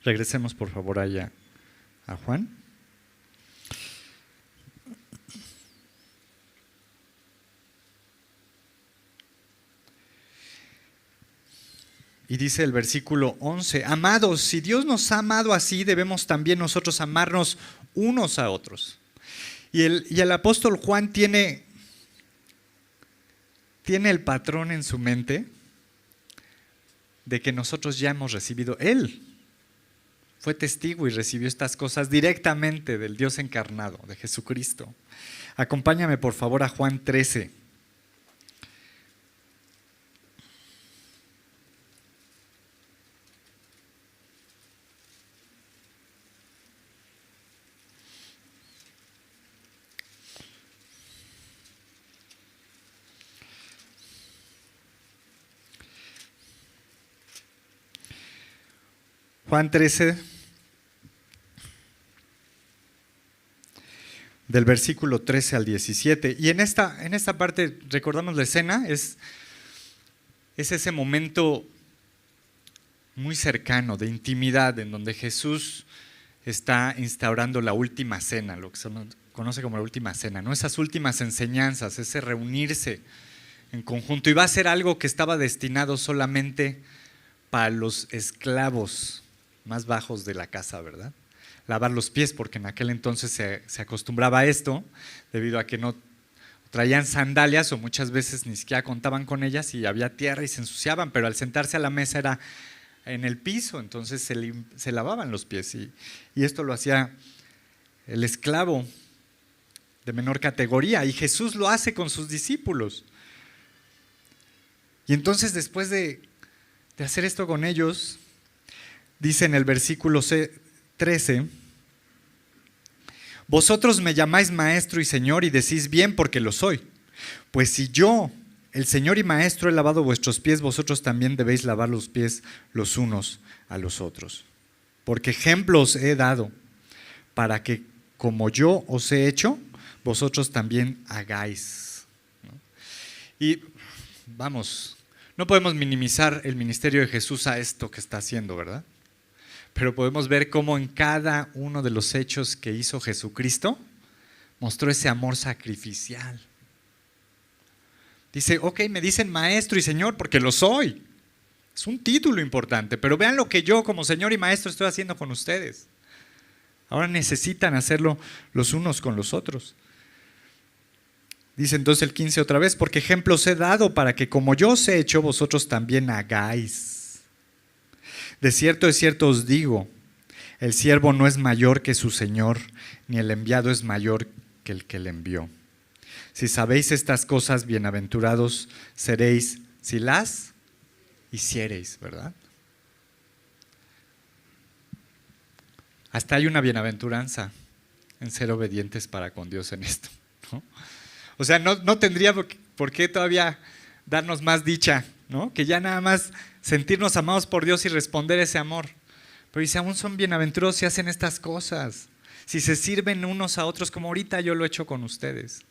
Regresemos por favor allá a Juan. Y dice el versículo 11, amados, si Dios nos ha amado así, debemos también nosotros amarnos unos a otros. Y el apóstol Juan tiene el patrón en su mente de que nosotros ya hemos recibido. Él fue testigo y recibió estas cosas directamente del Dios encarnado, de Jesucristo. Acompáñame por favor a Juan 13. Juan 13, del versículo 13 al 17. Y en esta parte, recordamos la escena, es ese momento muy cercano, de intimidad, en donde Jesús está instaurando la última cena, lo que se conoce como la última cena, ¿no? Esas últimas enseñanzas, ese reunirse en conjunto. Y va a ser algo que estaba destinado solamente para los esclavos más bajos de la casa, ¿verdad? Lavar los pies, porque en aquel entonces se acostumbraba a esto, debido a que no traían sandalias o muchas veces ni siquiera contaban con ellas y había tierra y se ensuciaban, pero al sentarse a la mesa era en el piso, entonces se lavaban los pies y esto lo hacía el esclavo de menor categoría y Jesús lo hace con sus discípulos. Y entonces después de hacer esto con ellos, dice en el versículo 13, vosotros me llamáis maestro y señor y decís bien porque lo soy. Pues si yo, el Señor y maestro, he lavado vuestros pies, vosotros también debéis lavar los pies los unos a los otros. Porque ejemplos he dado para que como yo os he hecho, vosotros también hagáis, ¿no? Y vamos, no podemos minimizar el ministerio de Jesús a esto que está haciendo, ¿verdad? Pero podemos ver cómo en cada uno de los hechos que hizo Jesucristo mostró ese amor sacrificial. Dice, ok, me dicen maestro y señor porque lo soy. Es un título importante, pero vean lo que yo como señor y maestro estoy haciendo con ustedes. Ahora necesitan hacerlo los unos con los otros. Dice entonces el 15 otra vez, porque ejemplos he dado para que como yo os he hecho, vosotros también hagáis. De cierto os digo, el siervo no es mayor que su señor, ni el enviado es mayor que el que le envió. Si sabéis estas cosas, bienaventurados seréis si las hiciereis, ¿verdad? Hasta hay una bienaventuranza en ser obedientes para con Dios en esto, ¿no? O sea, no tendría por qué todavía darnos más dicha, ¿no? Que ya nada más sentirnos amados por Dios y responder ese amor. Pero dice, aún son bienaventurados si hacen estas cosas, si se sirven unos a otros como ahorita yo lo he hecho con ustedes.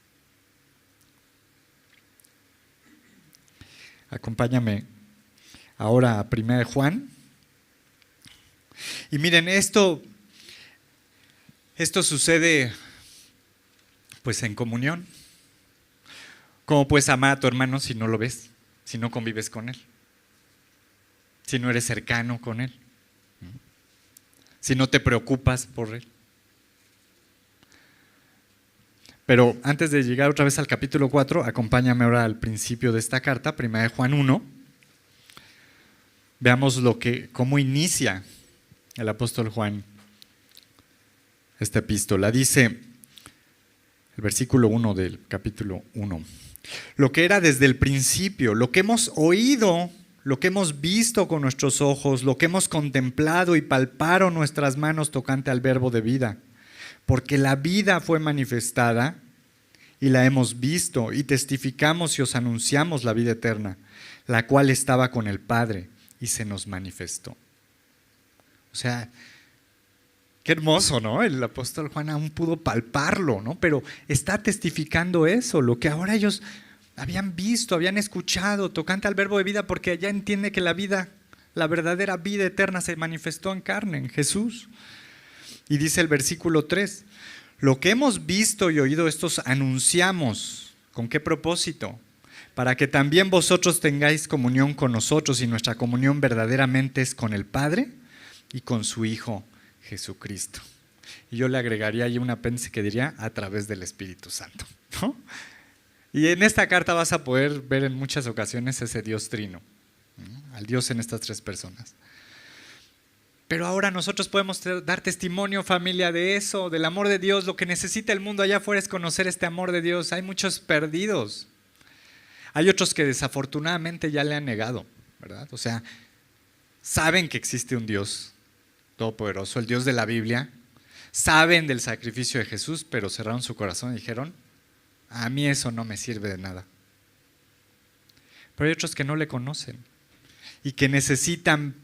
Acompáñame ahora a 1 Juan. Y miren, esto sucede pues en comunión. ¿Cómo puedes amar a tu hermano si no lo ves, si no convives con él? Si no eres cercano con él, si no te preocupas por él. Pero antes de llegar otra vez al capítulo 4, acompáñame ahora al principio de esta carta, 1 Juan 1. Veamos cómo inicia el apóstol Juan esta epístola. Dice el versículo 1 del capítulo 1. Lo que era desde el principio, lo que hemos oído, lo que hemos visto con nuestros ojos, lo que hemos contemplado y palparon nuestras manos tocante al verbo de vida. Porque la vida fue manifestada y la hemos visto y testificamos y os anunciamos la vida eterna, la cual estaba con el Padre y se nos manifestó. O sea, qué hermoso, ¿no? El apóstol Juan aún pudo palparlo, ¿no? Pero está testificando eso, lo que ahora ellos habían visto, habían escuchado, tocante al verbo de vida, porque ya entiende que la vida, la verdadera vida eterna se manifestó en carne, en Jesús. Y dice el versículo 3, lo que hemos visto y oído estos anunciamos. ¿Con qué propósito? Para que también vosotros tengáis comunión con nosotros, y nuestra comunión verdaderamente es con el Padre y con su Hijo Jesucristo. Y yo le agregaría ahí un apéndice que diría a través del Espíritu Santo, ¿no? Y en esta carta vas a poder ver en muchas ocasiones ese Dios trino, ¿no? Al Dios en estas tres personas. Pero ahora nosotros podemos dar testimonio, familia, de eso, del amor de Dios. Lo que necesita el mundo allá afuera es conocer este amor de Dios. Hay muchos perdidos. Hay otros que desafortunadamente ya le han negado, ¿verdad? O sea, saben que existe un Dios todopoderoso, el Dios de la Biblia. Saben del sacrificio de Jesús, pero cerraron su corazón y dijeron, a mí eso no me sirve de nada. Pero hay otros que no le conocen y que necesitan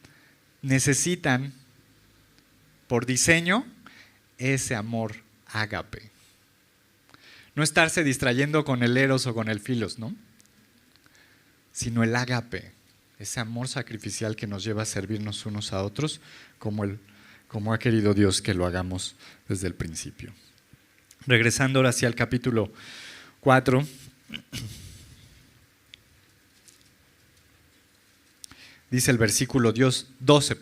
por diseño ese amor ágape. No estarse distrayendo con el eros o con el filos, ¿no? Sino el ágape, ese amor sacrificial que nos lleva a servirnos unos a otros como ha querido Dios que lo hagamos desde el principio. Regresando ahora hacia el capítulo 4. Dice el versículo 12.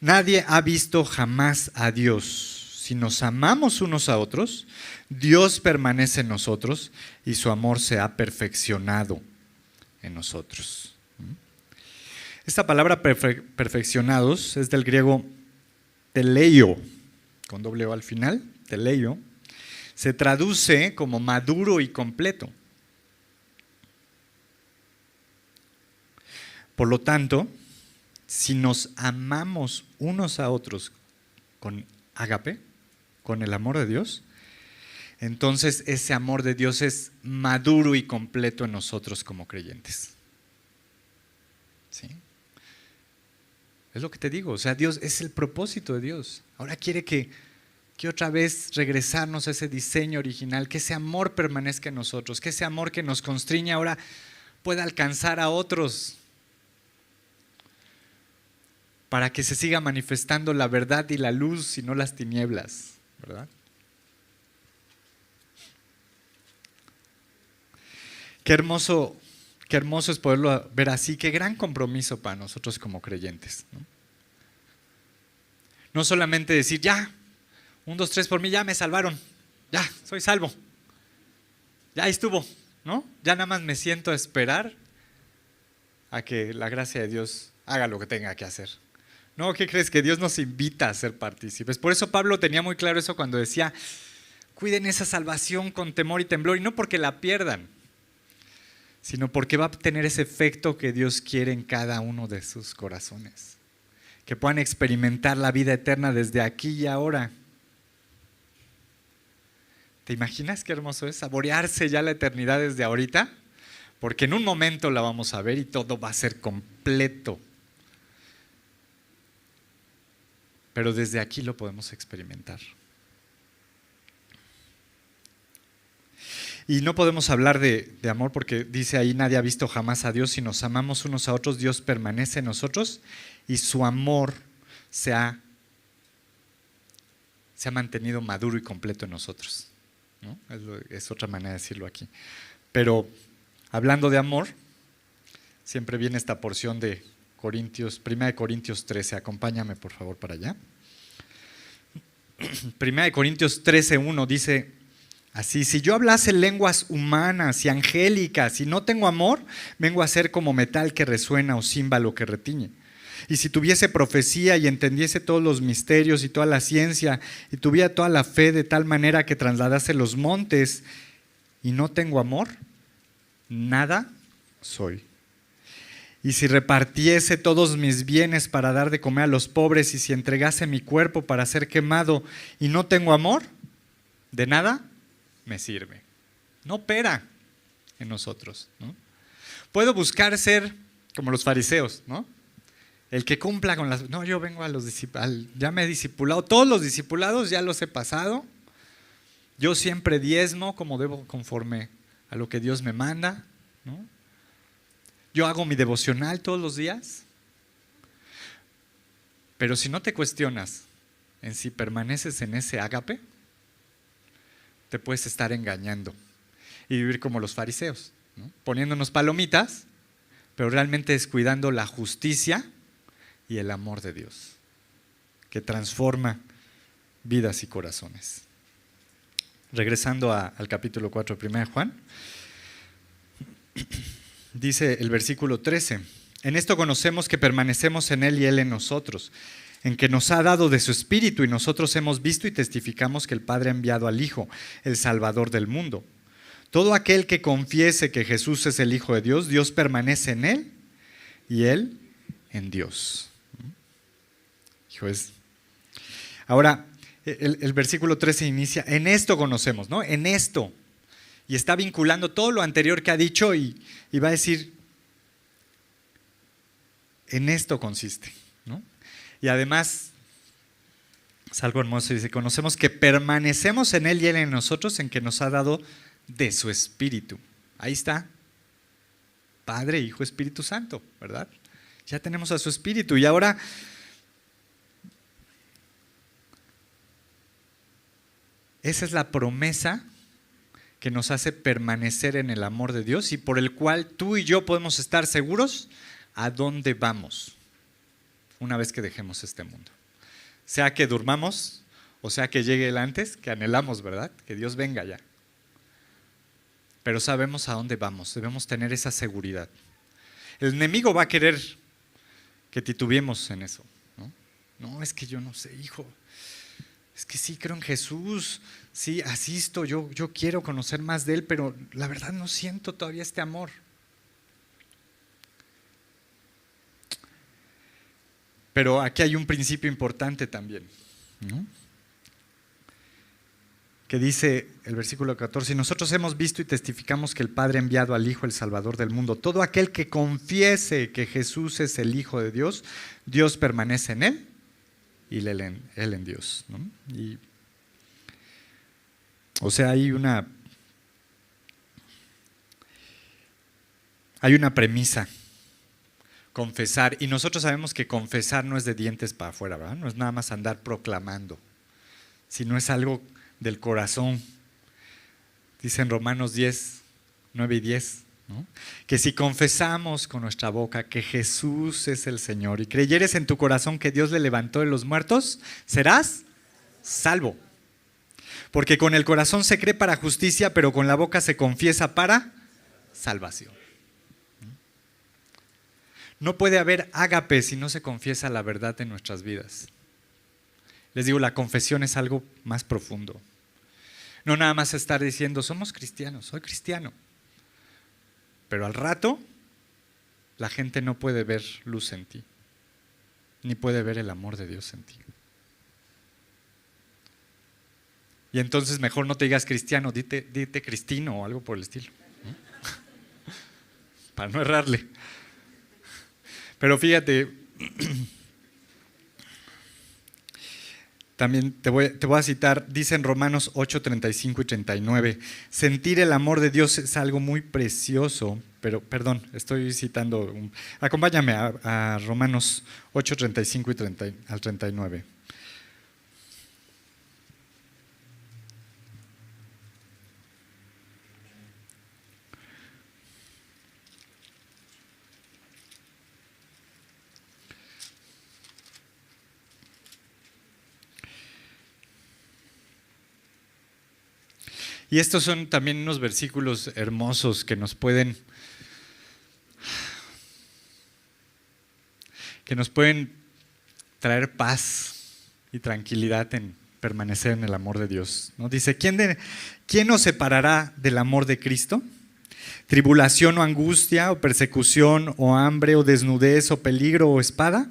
Nadie ha visto jamás a Dios. Si nos amamos unos a otros, Dios permanece en nosotros y su amor se ha perfeccionado en nosotros. Esta palabra perfeccionados es del griego teleio, con doble O al final, teleio. Se traduce como maduro y completo. Por lo tanto, si nos amamos unos a otros con ágape, con el amor de Dios, entonces ese amor de Dios es maduro y completo en nosotros como creyentes. ¿Sí? Es lo que te digo, o sea, Dios es el propósito de Dios. Ahora quiere que otra vez regresarnos a ese diseño original, que ese amor permanezca en nosotros, que ese amor que nos constriñe ahora pueda alcanzar a otros, para que se siga manifestando la verdad y la luz y no las tinieblas, ¿verdad? Qué hermoso es poderlo ver así, qué gran compromiso para nosotros como creyentes, ¿no? No solamente decir, ya, 1, 2, 3 por mí, ya me salvaron, ya, soy salvo, ya estuvo, ¿no? Ya nada más me siento a esperar a que la gracia de Dios haga lo que tenga que hacer. No, ¿qué crees? Que Dios nos invita a ser partícipes. Por eso Pablo tenía muy claro eso cuando decía, cuiden esa salvación con temor y temblor, y no porque la pierdan, sino porque va a tener ese efecto que Dios quiere en cada uno de sus corazones. Que puedan experimentar la vida eterna desde aquí y ahora. ¿Te imaginas qué hermoso es? Saborearse ya la eternidad desde ahorita, porque en un momento la vamos a ver y todo va a ser completo. Pero desde aquí lo podemos experimentar. Y no podemos hablar de amor porque dice ahí, nadie ha visto jamás a Dios. Si nos amamos unos a otros, Dios permanece en nosotros y su amor se ha mantenido maduro y completo en nosotros, ¿no? Es otra manera de decirlo aquí. Pero hablando de amor, siempre viene esta porción de 1 Corintios 13, acompáñame por favor para allá. 1 Corintios 13:1 dice, Así, si yo hablase lenguas humanas y angélicas y no tengo amor, vengo a ser como metal que resuena o címbalo que retiñe. Y si tuviese profecía y entendiese todos los misterios y toda la ciencia y tuviera toda la fe de tal manera que trasladase los montes y no tengo amor, nada soy. Y si repartiese todos mis bienes para dar de comer a los pobres y si entregase mi cuerpo para ser quemado y no tengo amor, de nada me sirve. No opera en nosotros, ¿no? Puedo buscar ser como los fariseos, ¿no? El que cumpla con las... No, yo vengo a los discipulados, ya me he discipulado, todos los discipulados ya los he pasado. Yo siempre diezmo como debo conforme a lo que Dios me manda, ¿no? Yo hago mi devocional todos los días. Pero si no te cuestionas en si permaneces en ese ágape, te puedes estar engañando y vivir como los fariseos, ¿no? Poniéndonos palomitas, pero realmente descuidando la justicia y el amor de Dios, que transforma vidas y corazones. Regresando al capítulo 4 de 1 Juan, dice el versículo 13, en esto conocemos que permanecemos en Él y Él en nosotros, en que nos ha dado de su Espíritu y nosotros hemos visto y testificamos que el Padre ha enviado al Hijo, el Salvador del mundo. Todo aquel que confiese que Jesús es el Hijo de Dios, Dios permanece en Él y Él en Dios. Ahora, el versículo 13 inicia, en esto conocemos, ¿no? En esto. Y está vinculando todo lo anterior que ha dicho y va a decir, en esto consiste, ¿no? Y además, es algo hermoso, dice, conocemos que permanecemos en Él y Él en nosotros, en que nos ha dado de su Espíritu. Ahí está, Padre, Hijo, Espíritu Santo, ¿verdad? Ya tenemos a su Espíritu y ahora... Esa es la promesa que nos hace permanecer en el amor de Dios y por el cual tú y yo podemos estar seguros a dónde vamos una vez que dejemos este mundo. Sea que durmamos o sea que llegue el antes, que anhelamos, ¿verdad? Que Dios venga ya. Pero sabemos a dónde vamos, debemos tener esa seguridad. El enemigo va a querer que titubeemos en eso, ¿no? No, es que yo no sé, hijo. Es que sí creo en Jesús, sí asisto, yo quiero conocer más de Él, pero la verdad no siento todavía este amor. Pero aquí hay un principio importante también, ¿no? Que dice el versículo 14, y nosotros hemos visto y testificamos que el Padre ha enviado al Hijo, el Salvador del mundo. Todo aquel que confiese que Jesús es el Hijo de Dios, Dios permanece en Él. Y él en Dios, ¿no? O sea, hay una premisa, confesar, y nosotros sabemos que confesar no es de dientes para afuera, ¿verdad? No es nada más andar proclamando, sino es algo del corazón. Dice en Romanos 10, 9 y 10, ¿no? Que si confesamos con nuestra boca que Jesús es el Señor y creyeres en tu corazón que Dios le levantó de los muertos, serás salvo. Porque con el corazón se cree para justicia, pero con la boca se confiesa para salvación. No puede haber ágape si no se confiesa la verdad en nuestras vidas. Les digo, la confesión es algo más profundo. No nada más estar diciendo, somos cristianos, soy cristiano. Pero al rato, la gente no puede ver luz en ti, ni puede ver el amor de Dios en ti. Y entonces mejor no te digas cristiano, dite cristino o algo por el estilo, ¿no? Para no errarle. Pero fíjate, también te voy a citar, dice en Romanos 8, 35 y 39, sentir el amor de Dios es algo muy precioso, pero perdón, estoy citando, acompáñame a Romanos 8, 35 y 39. Y estos son también unos versículos hermosos que nos pueden traer paz y tranquilidad en permanecer en el amor de Dios, ¿no? Dice, ¿quién nos separará del amor de Cristo? ¿Tribulación o angustia o persecución o hambre o desnudez o peligro o espada?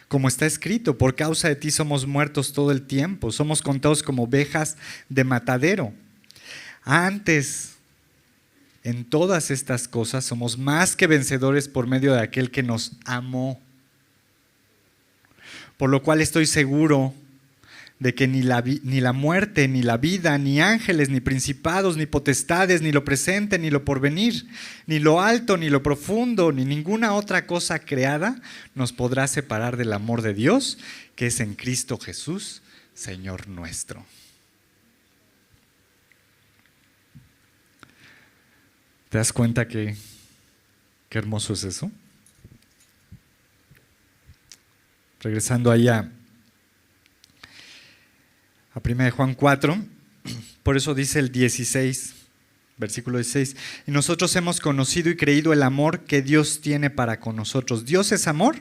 Como está escrito, por causa de ti somos muertos todo el tiempo, somos contados como ovejas de matadero. Antes, en todas estas cosas somos más que vencedores por medio de aquel que nos amó. Por lo cual estoy seguro de que ni la muerte, ni la vida, ni ángeles, ni principados, ni potestades, ni lo presente, ni lo porvenir, ni lo alto, ni lo profundo, ni ninguna otra cosa creada nos podrá separar del amor de Dios, que es en Cristo Jesús, Señor nuestro. ¿Te das cuenta qué hermoso es eso? Regresando ahí a 1 de Juan 4, por eso dice el 16, versículo 16, y nosotros hemos conocido y creído el amor que Dios tiene para con nosotros. Dios es amor,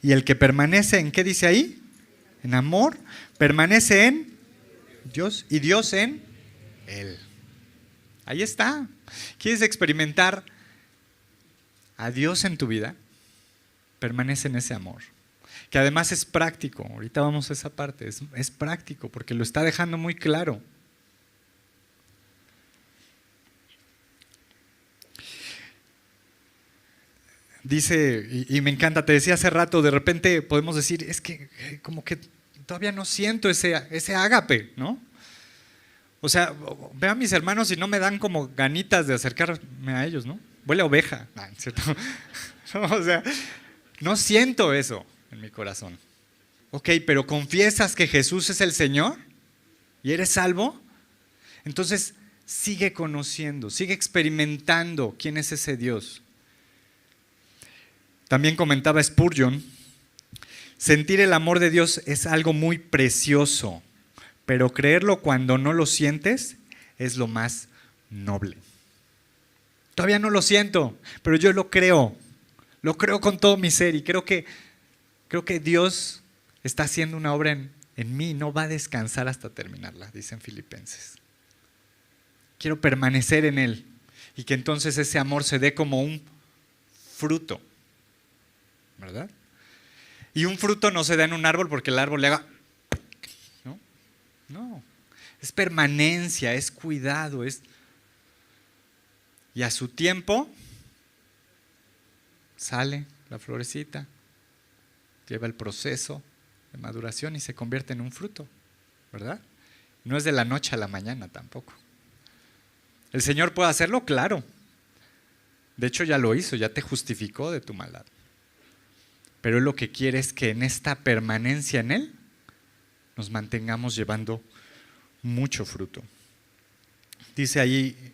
y el que permanece en, ¿qué dice ahí? En amor, permanece en Dios y Dios en Él. Ahí está. ¿Quieres experimentar a Dios en tu vida? Permanece en ese amor. Que además es práctico. Ahorita vamos a esa parte. Es práctico porque lo está dejando muy claro. Dice, y me encanta, te decía hace rato, de repente podemos decir, es que como que todavía no siento ese ágape, ¿no? O sea, veo a mis hermanos y no me dan como ganitas de acercarme a ellos, ¿no? Huele a oveja, ¿cierto? No, o sea, no siento eso en mi corazón. Ok, pero ¿confiesas que Jesús es el Señor? ¿Y eres salvo? Entonces, sigue conociendo, sigue experimentando quién es ese Dios. También comentaba Spurgeon, sentir el amor de Dios es algo muy precioso, pero creerlo cuando no lo sientes es lo más noble. Todavía no lo siento, pero yo lo creo con todo mi ser y creo que Dios está haciendo una obra en mí, no va a descansar hasta terminarla, dicen Filipenses. Quiero permanecer en Él y que entonces ese amor se dé como un fruto, ¿verdad? Y un fruto no se da en un árbol porque el árbol le haga... No, es permanencia, es cuidado, y a su tiempo sale la florecita, lleva el proceso de maduración y se convierte en un fruto, ¿verdad? No es de la noche a la mañana tampoco. ¿El Señor puede hacerlo? Claro. De hecho ya lo hizo, ya te justificó de tu maldad. Pero Él lo que quiere es que en esta permanencia en Él nos mantengamos llevando mucho fruto. Dice ahí,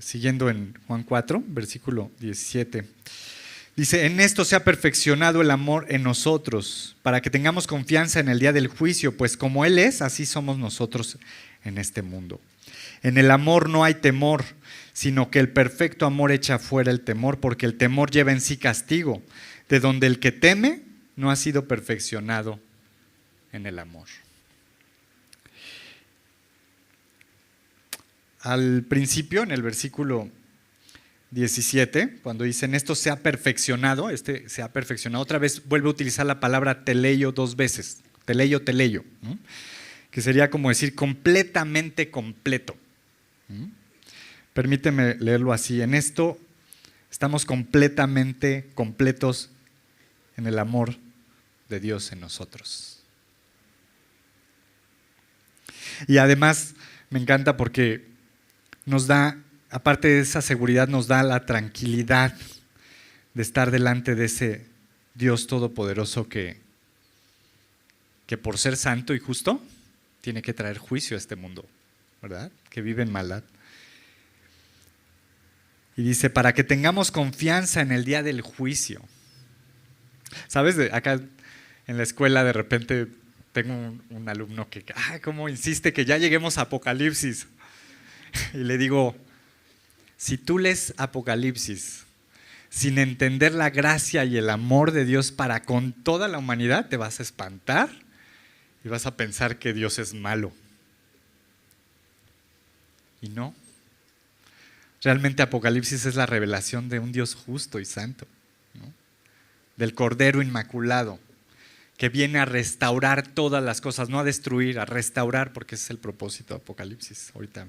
siguiendo en Juan 4, versículo 17, dice, en esto se ha perfeccionado el amor en nosotros, para que tengamos confianza en el día del juicio, pues como Él es, así somos nosotros en este mundo. En el amor no hay temor, sino que el perfecto amor echa fuera el temor, porque el temor lleva en sí castigo, de donde el que teme no ha sido perfeccionado en el amor. Al principio, en el versículo 17, cuando dicen esto se ha perfeccionado, se ha perfeccionado, otra vez vuelve a utilizar la palabra teleio 2 veces, teleio, ¿no? Que sería como decir completamente completo. Permíteme leerlo así, en esto estamos completamente completos en el amor de Dios en nosotros. Y además me encanta porque nos da, aparte de esa seguridad, nos da la tranquilidad de estar delante de ese Dios todopoderoso que por ser santo y justo tiene que traer juicio a este mundo, ¿verdad? Que vive en maldad. Y dice, para que tengamos confianza en el día del juicio. ¿Sabes? Acá en la escuela de repente tengo un alumno que, ¿cómo insiste que ya lleguemos a Apocalipsis? y le digo, si tú lees Apocalipsis sin entender la gracia y el amor de Dios para con toda la humanidad, te vas a espantar y vas a pensar que Dios es malo. Y no. Realmente Apocalipsis es la revelación de un Dios justo y santo, ¿no? Del Cordero Inmaculado, que viene a restaurar todas las cosas, no a destruir, a restaurar, porque ese es el propósito de Apocalipsis. Ahorita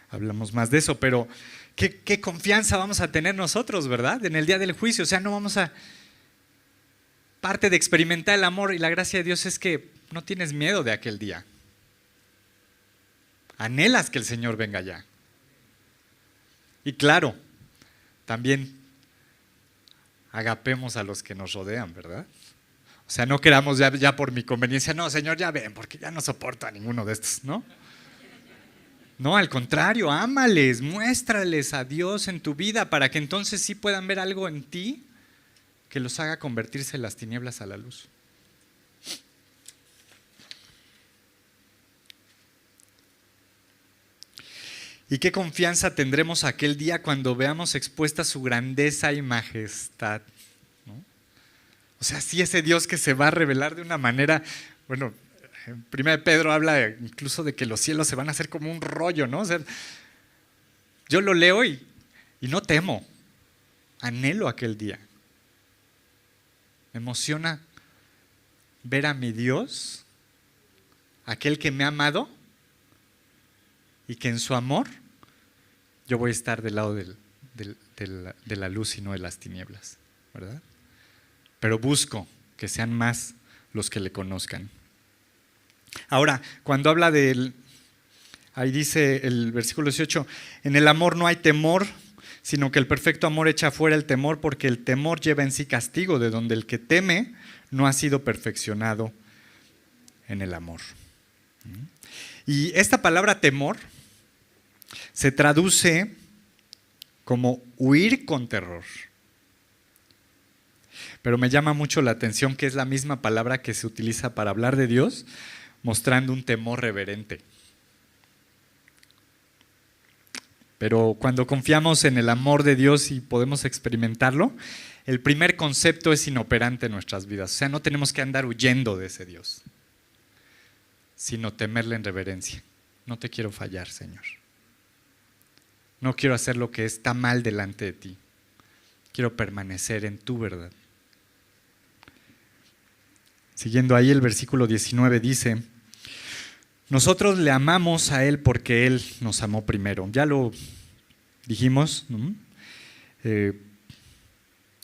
hablamos más de eso, pero ¿qué confianza vamos a tener nosotros, verdad? En el día del juicio, o sea, no vamos a... Parte de experimentar el amor y la gracia de Dios es que no tienes miedo de aquel día. Anhelas que el Señor venga ya. Y claro, también agapemos a los que nos rodean, ¿verdad? O sea, no queramos ya por mi conveniencia, no, Señor, ya ven, porque ya no soporto a ninguno de estos, ¿no? No, al contrario, ámales, muéstrales a Dios en tu vida para que entonces sí puedan ver algo en ti que los haga convertirse las tinieblas a la luz. ¿Y qué confianza tendremos aquel día cuando veamos expuesta su grandeza y majestad? ¿No? O sea, sí, ese Dios que se va a revelar de una manera, bueno, en 1 Pedro habla incluso de que los cielos se van a hacer como un rollo, ¿no? O sea, yo lo leo y no temo, anhelo aquel día. Me emociona ver a mi Dios, aquel que me ha amado, y que en su amor yo voy a estar del lado de la luz y no de las tinieblas, ¿verdad? Pero busco que sean más los que le conozcan. Ahora, cuando habla ahí dice el versículo 18, en el amor no hay temor, sino que el perfecto amor echa fuera el temor, porque el temor lleva en sí castigo, de donde el que teme no ha sido perfeccionado en el amor. Y esta palabra temor se traduce como huir con terror. Pero me llama mucho la atención que es la misma palabra que se utiliza para hablar de Dios, mostrando un temor reverente. Pero cuando confiamos en el amor de Dios y podemos experimentarlo, el primer concepto es inoperante en nuestras vidas. O sea, no tenemos que andar huyendo de ese Dios, sino temerle en reverencia. No te quiero fallar, Señor. No quiero hacer lo que está mal delante de ti. Quiero permanecer en tu verdad. Siguiendo ahí el versículo 19 dice, nosotros le amamos a Él porque Él nos amó primero. Ya lo dijimos, ¿no?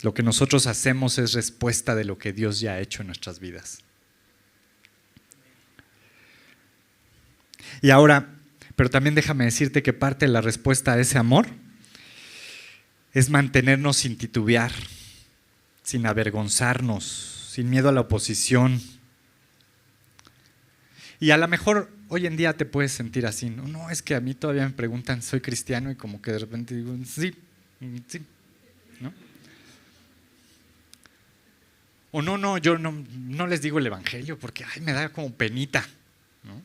Lo que nosotros hacemos es respuesta de lo que Dios ya ha hecho en nuestras vidas. Y ahora, pero también déjame decirte que parte de la respuesta a ese amor es mantenernos sin titubear, sin avergonzarnos, sin miedo a la oposición. Y a lo mejor hoy en día te puedes sentir así, no, es que a mí todavía me preguntan, soy cristiano, y como que de repente digo, sí, ¿no? O no, yo no les digo el evangelio porque me da como penita, ¿no?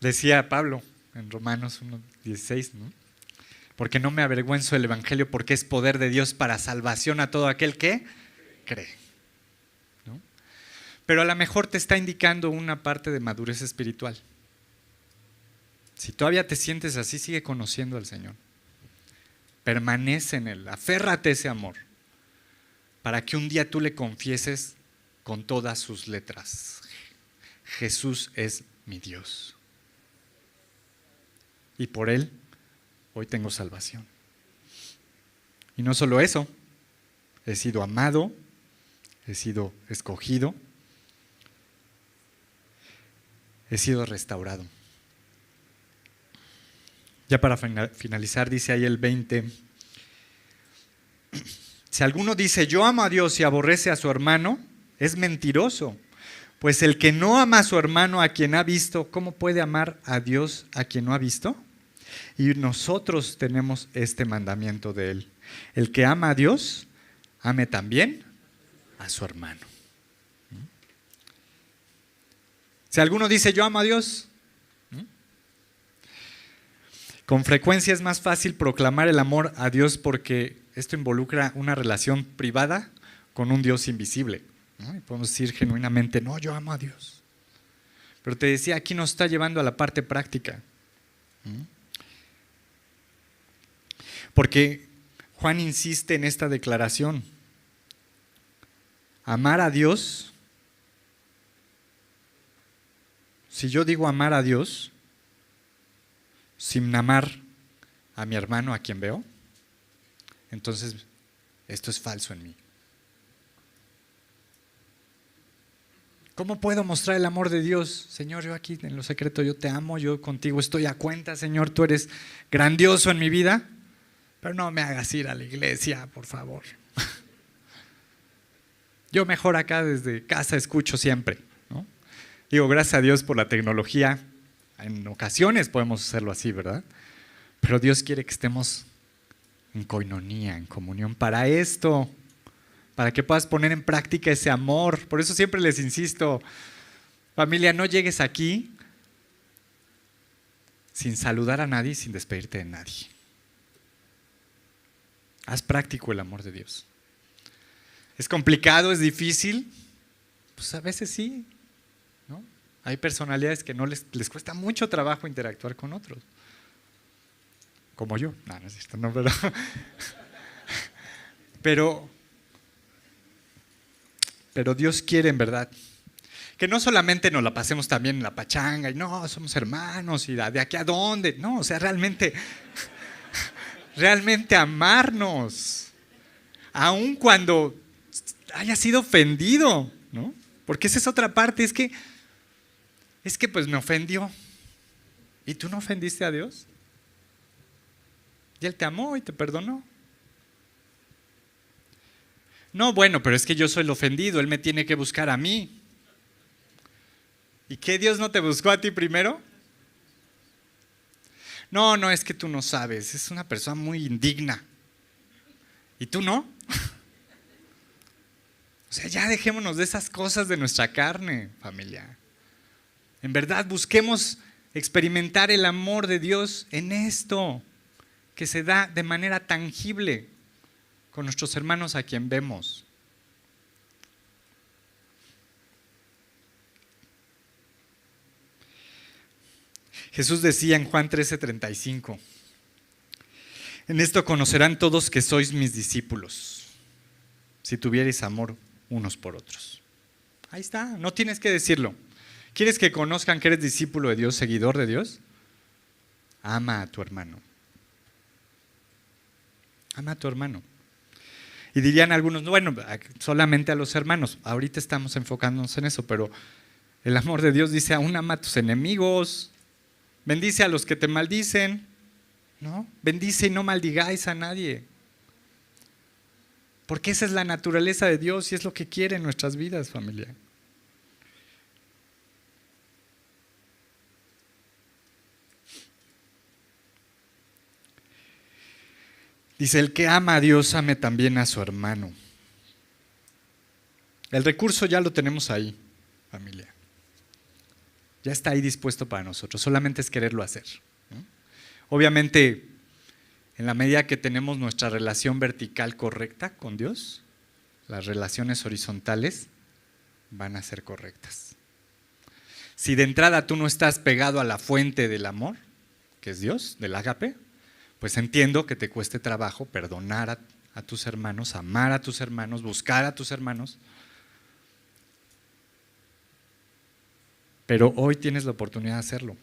Decía Pablo en Romanos 1:16, ¿no? Porque no me avergüenzo del evangelio, porque es poder de Dios para salvación a todo aquel que cree, ¿no? Pero a lo mejor te está indicando una parte de madurez espiritual. Si todavía te sientes así, sigue conociendo al Señor. Permanece en Él, aférrate a ese amor, para que un día tú le confieses con todas sus letras: Jesús es mi Dios. Y por Él hoy tengo salvación. Y no solo eso, he sido amado, he sido escogido, he sido restaurado. Ya para finalizar, dice ahí el 20, si alguno dice yo amo a Dios y aborrece a su hermano, es mentiroso. Pues el que no ama a su hermano a quien ha visto, ¿cómo puede amar a Dios a quien no ha visto? Y nosotros tenemos este mandamiento de Él: el que ama a Dios, ame también a su hermano. Si alguno dice yo amo a Dios, Con frecuencia es más fácil proclamar el amor a Dios porque esto involucra una relación privada con un Dios invisible, ¿no? Y podemos decir genuinamente, no, yo amo a Dios. Pero te decía, aquí nos está llevando a la parte práctica. Porque Juan insiste en esta declaración. Amar a Dios, si yo digo amar a Dios, sin amar a mi hermano a quien veo, entonces esto es falso en mí. ¿Cómo puedo mostrar el amor de Dios? Señor, yo aquí en lo secreto yo te amo, yo contigo estoy a cuenta, Señor, tú eres grandioso en mi vida, pero no me hagas ir a la iglesia, por favor. Yo mejor acá desde casa escucho siempre, ¿no? Digo, gracias a Dios por la tecnología, en ocasiones podemos hacerlo así, ¿verdad? Pero Dios quiere que estemos en coinonía, en comunión para esto, para que puedas poner en práctica ese amor. Por eso siempre les insisto, familia, no llegues aquí sin saludar a nadie, sin despedirte de nadie. Haz práctico el amor de Dios. ¿Es complicado? ¿Es difícil? Pues a veces sí, ¿no? Hay personalidades que no les cuesta mucho trabajo interactuar con otros. Como yo. No es cierto, no, pero Dios quiere en verdad que no solamente nos la pasemos también en la pachanga y no, somos hermanos y de aquí a dónde. No, o sea, realmente amarnos. Aun cuando haya sido ofendido, ¿no? Porque esa es otra parte, es que pues me ofendió. ¿Y tú no ofendiste a Dios? Y Él te amó y te perdonó. No, bueno, pero es que yo soy el ofendido, Él me tiene que buscar a mí. ¿Y qué, Dios no te buscó a ti primero? No, es que tú no sabes, es una persona muy indigna. ¿Y tú no? O sea, ya dejémonos de esas cosas de nuestra carne, familia. En verdad, busquemos experimentar el amor de Dios en esto, que se da de manera tangible con nuestros hermanos a quien vemos. Jesús decía en Juan 13:35, en esto conocerán todos que sois mis discípulos, si tuvierais amor unos por otros. Ahí está, no tienes que decirlo. ¿Quieres que conozcan que eres discípulo de Dios, seguidor de Dios? Ama a tu hermano. Ama a tu hermano. Y dirían algunos, bueno, solamente a los hermanos. Ahorita estamos enfocándonos en eso, pero el amor de Dios dice, aún ama a tus enemigos, bendice a los que te maldicen, ¿no? Bendice y no maldigáis a nadie. Porque esa es la naturaleza de Dios y es lo que quiere en nuestras vidas, familia. Dice, el que ama a Dios, ame también a su hermano. El recurso ya lo tenemos ahí, familia. Ya está ahí dispuesto para nosotros, solamente es quererlo hacer, ¿no? Obviamente, en la medida que tenemos nuestra relación vertical correcta con Dios, las relaciones horizontales van a ser correctas. Si de entrada tú no estás pegado a la fuente del amor, que es Dios, del ágape, pues entiendo que te cueste trabajo perdonar a tus hermanos, amar a tus hermanos, buscar a tus hermanos. Pero hoy tienes la oportunidad de hacerlo,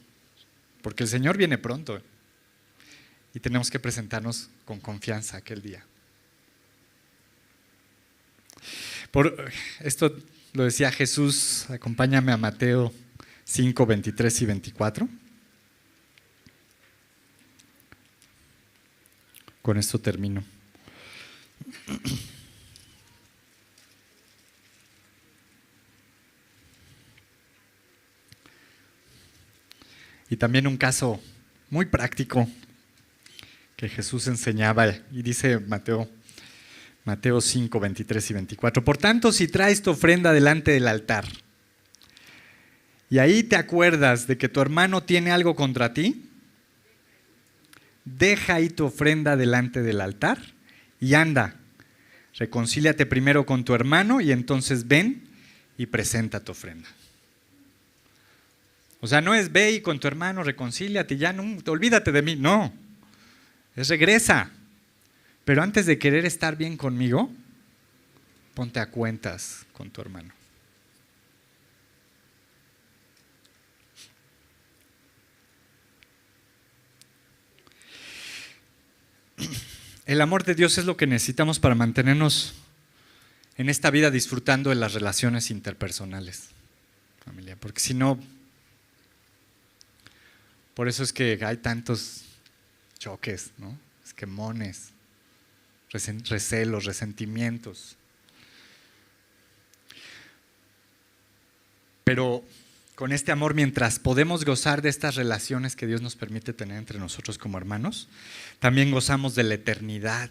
porque el Señor viene pronto y tenemos que presentarnos con confianza aquel día. Por esto lo decía Jesús, acompáñame a Mateo 5, 23 y 24. Con esto termino. Y también un caso muy práctico que Jesús enseñaba, y dice Mateo 5, 23 y 24. Por tanto, si traes tu ofrenda delante del altar y ahí te acuerdas de que tu hermano tiene algo contra ti, deja ahí tu ofrenda delante del altar y anda, reconcíliate primero con tu hermano y entonces ven y presenta tu ofrenda. O sea, no es ve y con tu hermano reconcíliate y ya no, olvídate de mí, no, es regresa. Pero antes de querer estar bien conmigo, ponte a cuentas con tu hermano. El amor de Dios es lo que necesitamos para mantenernos en esta vida disfrutando de las relaciones interpersonales, familia, porque si no, por eso es que hay tantos choques, ¿no? Esquemones, recelos, resentimientos. Pero con este amor, mientras podemos gozar de estas relaciones que Dios nos permite tener entre nosotros como hermanos, también gozamos de la eternidad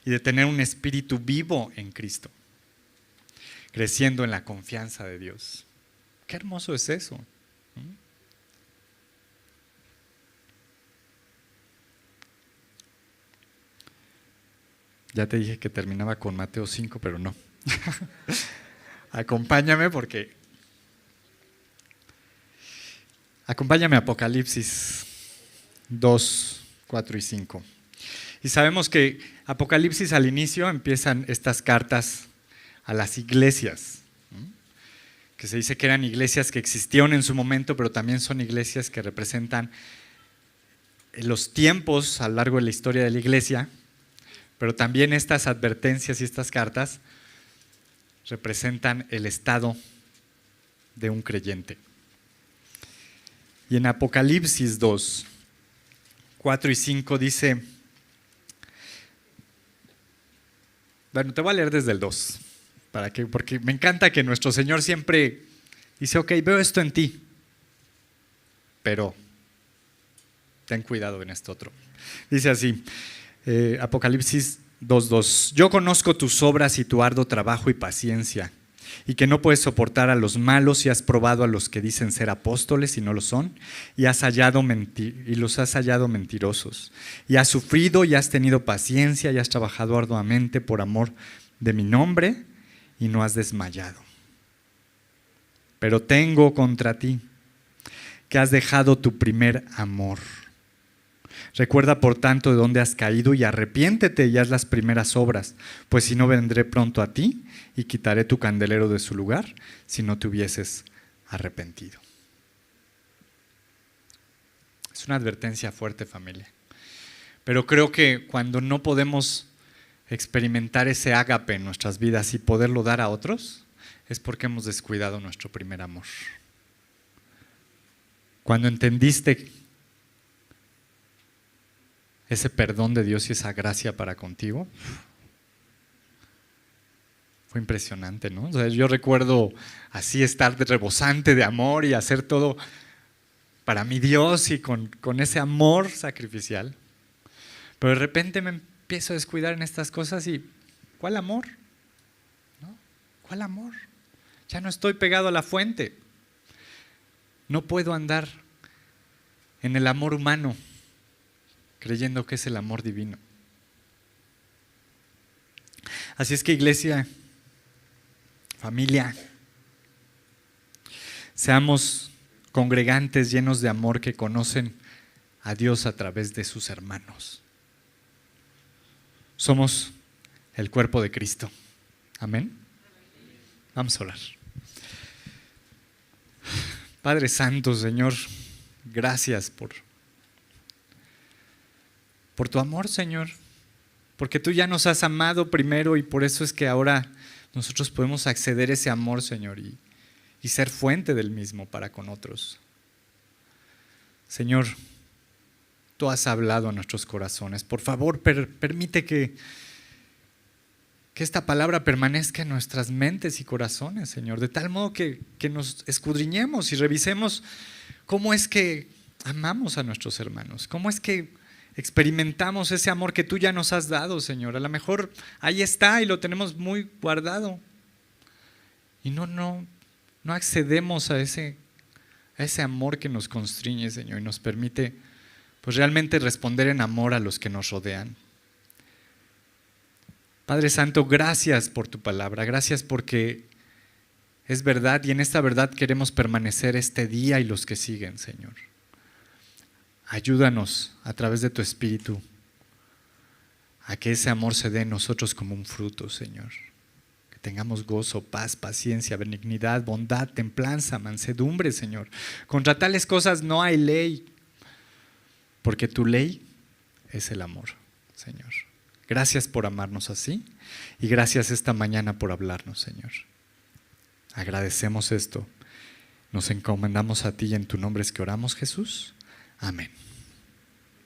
y de tener un espíritu vivo en Cristo, creciendo en la confianza de Dios. Qué hermoso es eso. Ya te dije que terminaba con Mateo 5, pero no. Acompáñame a Apocalipsis 2, 4 y 5. Y sabemos que Apocalipsis al inicio empiezan estas cartas a las iglesias, que se dice que eran iglesias que existieron en su momento, pero también son iglesias que representan los tiempos a lo largo de la historia de la iglesia, pero también estas advertencias y estas cartas representan el estado de un creyente. Y en Apocalipsis 2, 4 y 5 dice, bueno, te voy a leer desde el 2, porque me encanta que nuestro Señor siempre dice, ok, veo esto en ti, pero ten cuidado en esto otro. Dice así, Apocalipsis 2:2, yo conozco tus obras y tu arduo trabajo y paciencia, y que no puedes soportar a los malos y has probado a los que dicen ser apóstoles y no lo son, y los has hallado mentirosos, y has sufrido y has tenido paciencia y has trabajado arduamente por amor de mi nombre y no has desmayado. Pero tengo contra ti que has dejado tu primer amor. Recuerda por tanto de dónde has caído y arrepiéntete y haz las primeras obras, pues si no vendré pronto a ti y quitaré tu candelero de su lugar si no te hubieses arrepentido. Es una advertencia fuerte, familia. Pero creo que cuando no podemos experimentar ese ágape en nuestras vidas y poderlo dar a otros, es porque hemos descuidado nuestro primer amor. Cuando entendiste ese perdón de Dios y esa gracia para contigo, fue impresionante, ¿no? O sea, yo recuerdo así estar rebosante de amor y hacer todo para mi Dios y con ese amor sacrificial. Pero de repente me empiezo a descuidar en estas cosas y ¿cuál amor? ¿No? ¿Cuál amor? Ya no estoy pegado a la fuente. No puedo andar en el amor humano creyendo que es el amor divino. Así es que, iglesia, familia, seamos congregantes llenos de amor que conocen a Dios a través de sus hermanos. Somos el cuerpo de Cristo. Amén. Vamos a orar. Padre Santo, Señor, gracias por tu amor, Señor, porque tú ya nos has amado primero y por eso es que ahora nosotros podemos acceder a ese amor, Señor, y ser fuente del mismo para con otros. Señor, tú has hablado a nuestros corazones. Por favor, permite que esta palabra permanezca en nuestras mentes y corazones, Señor, de tal modo que nos escudriñemos y revisemos cómo es que amamos a nuestros hermanos, cómo es que experimentamos ese amor que tú ya nos has dado, Señor. A lo mejor ahí está y lo tenemos muy guardado y no accedemos a ese amor que nos constriñe, Señor, y nos permite pues realmente responder en amor a los que nos rodean. Padre Santo, gracias por tu palabra, gracias porque es verdad y en esta verdad queremos permanecer este día y los que siguen, Señor. Ayúdanos a través de tu Espíritu a que ese amor se dé en nosotros como un fruto, Señor. Que tengamos gozo, paz, paciencia, benignidad, bondad, templanza, mansedumbre, Señor. Contra tales cosas no hay ley, porque tu ley es el amor, Señor. Gracias por amarnos así y gracias esta mañana por hablarnos, Señor. Agradecemos esto. Nos encomendamos a ti y en tu nombre es que oramos, Jesús. Amén.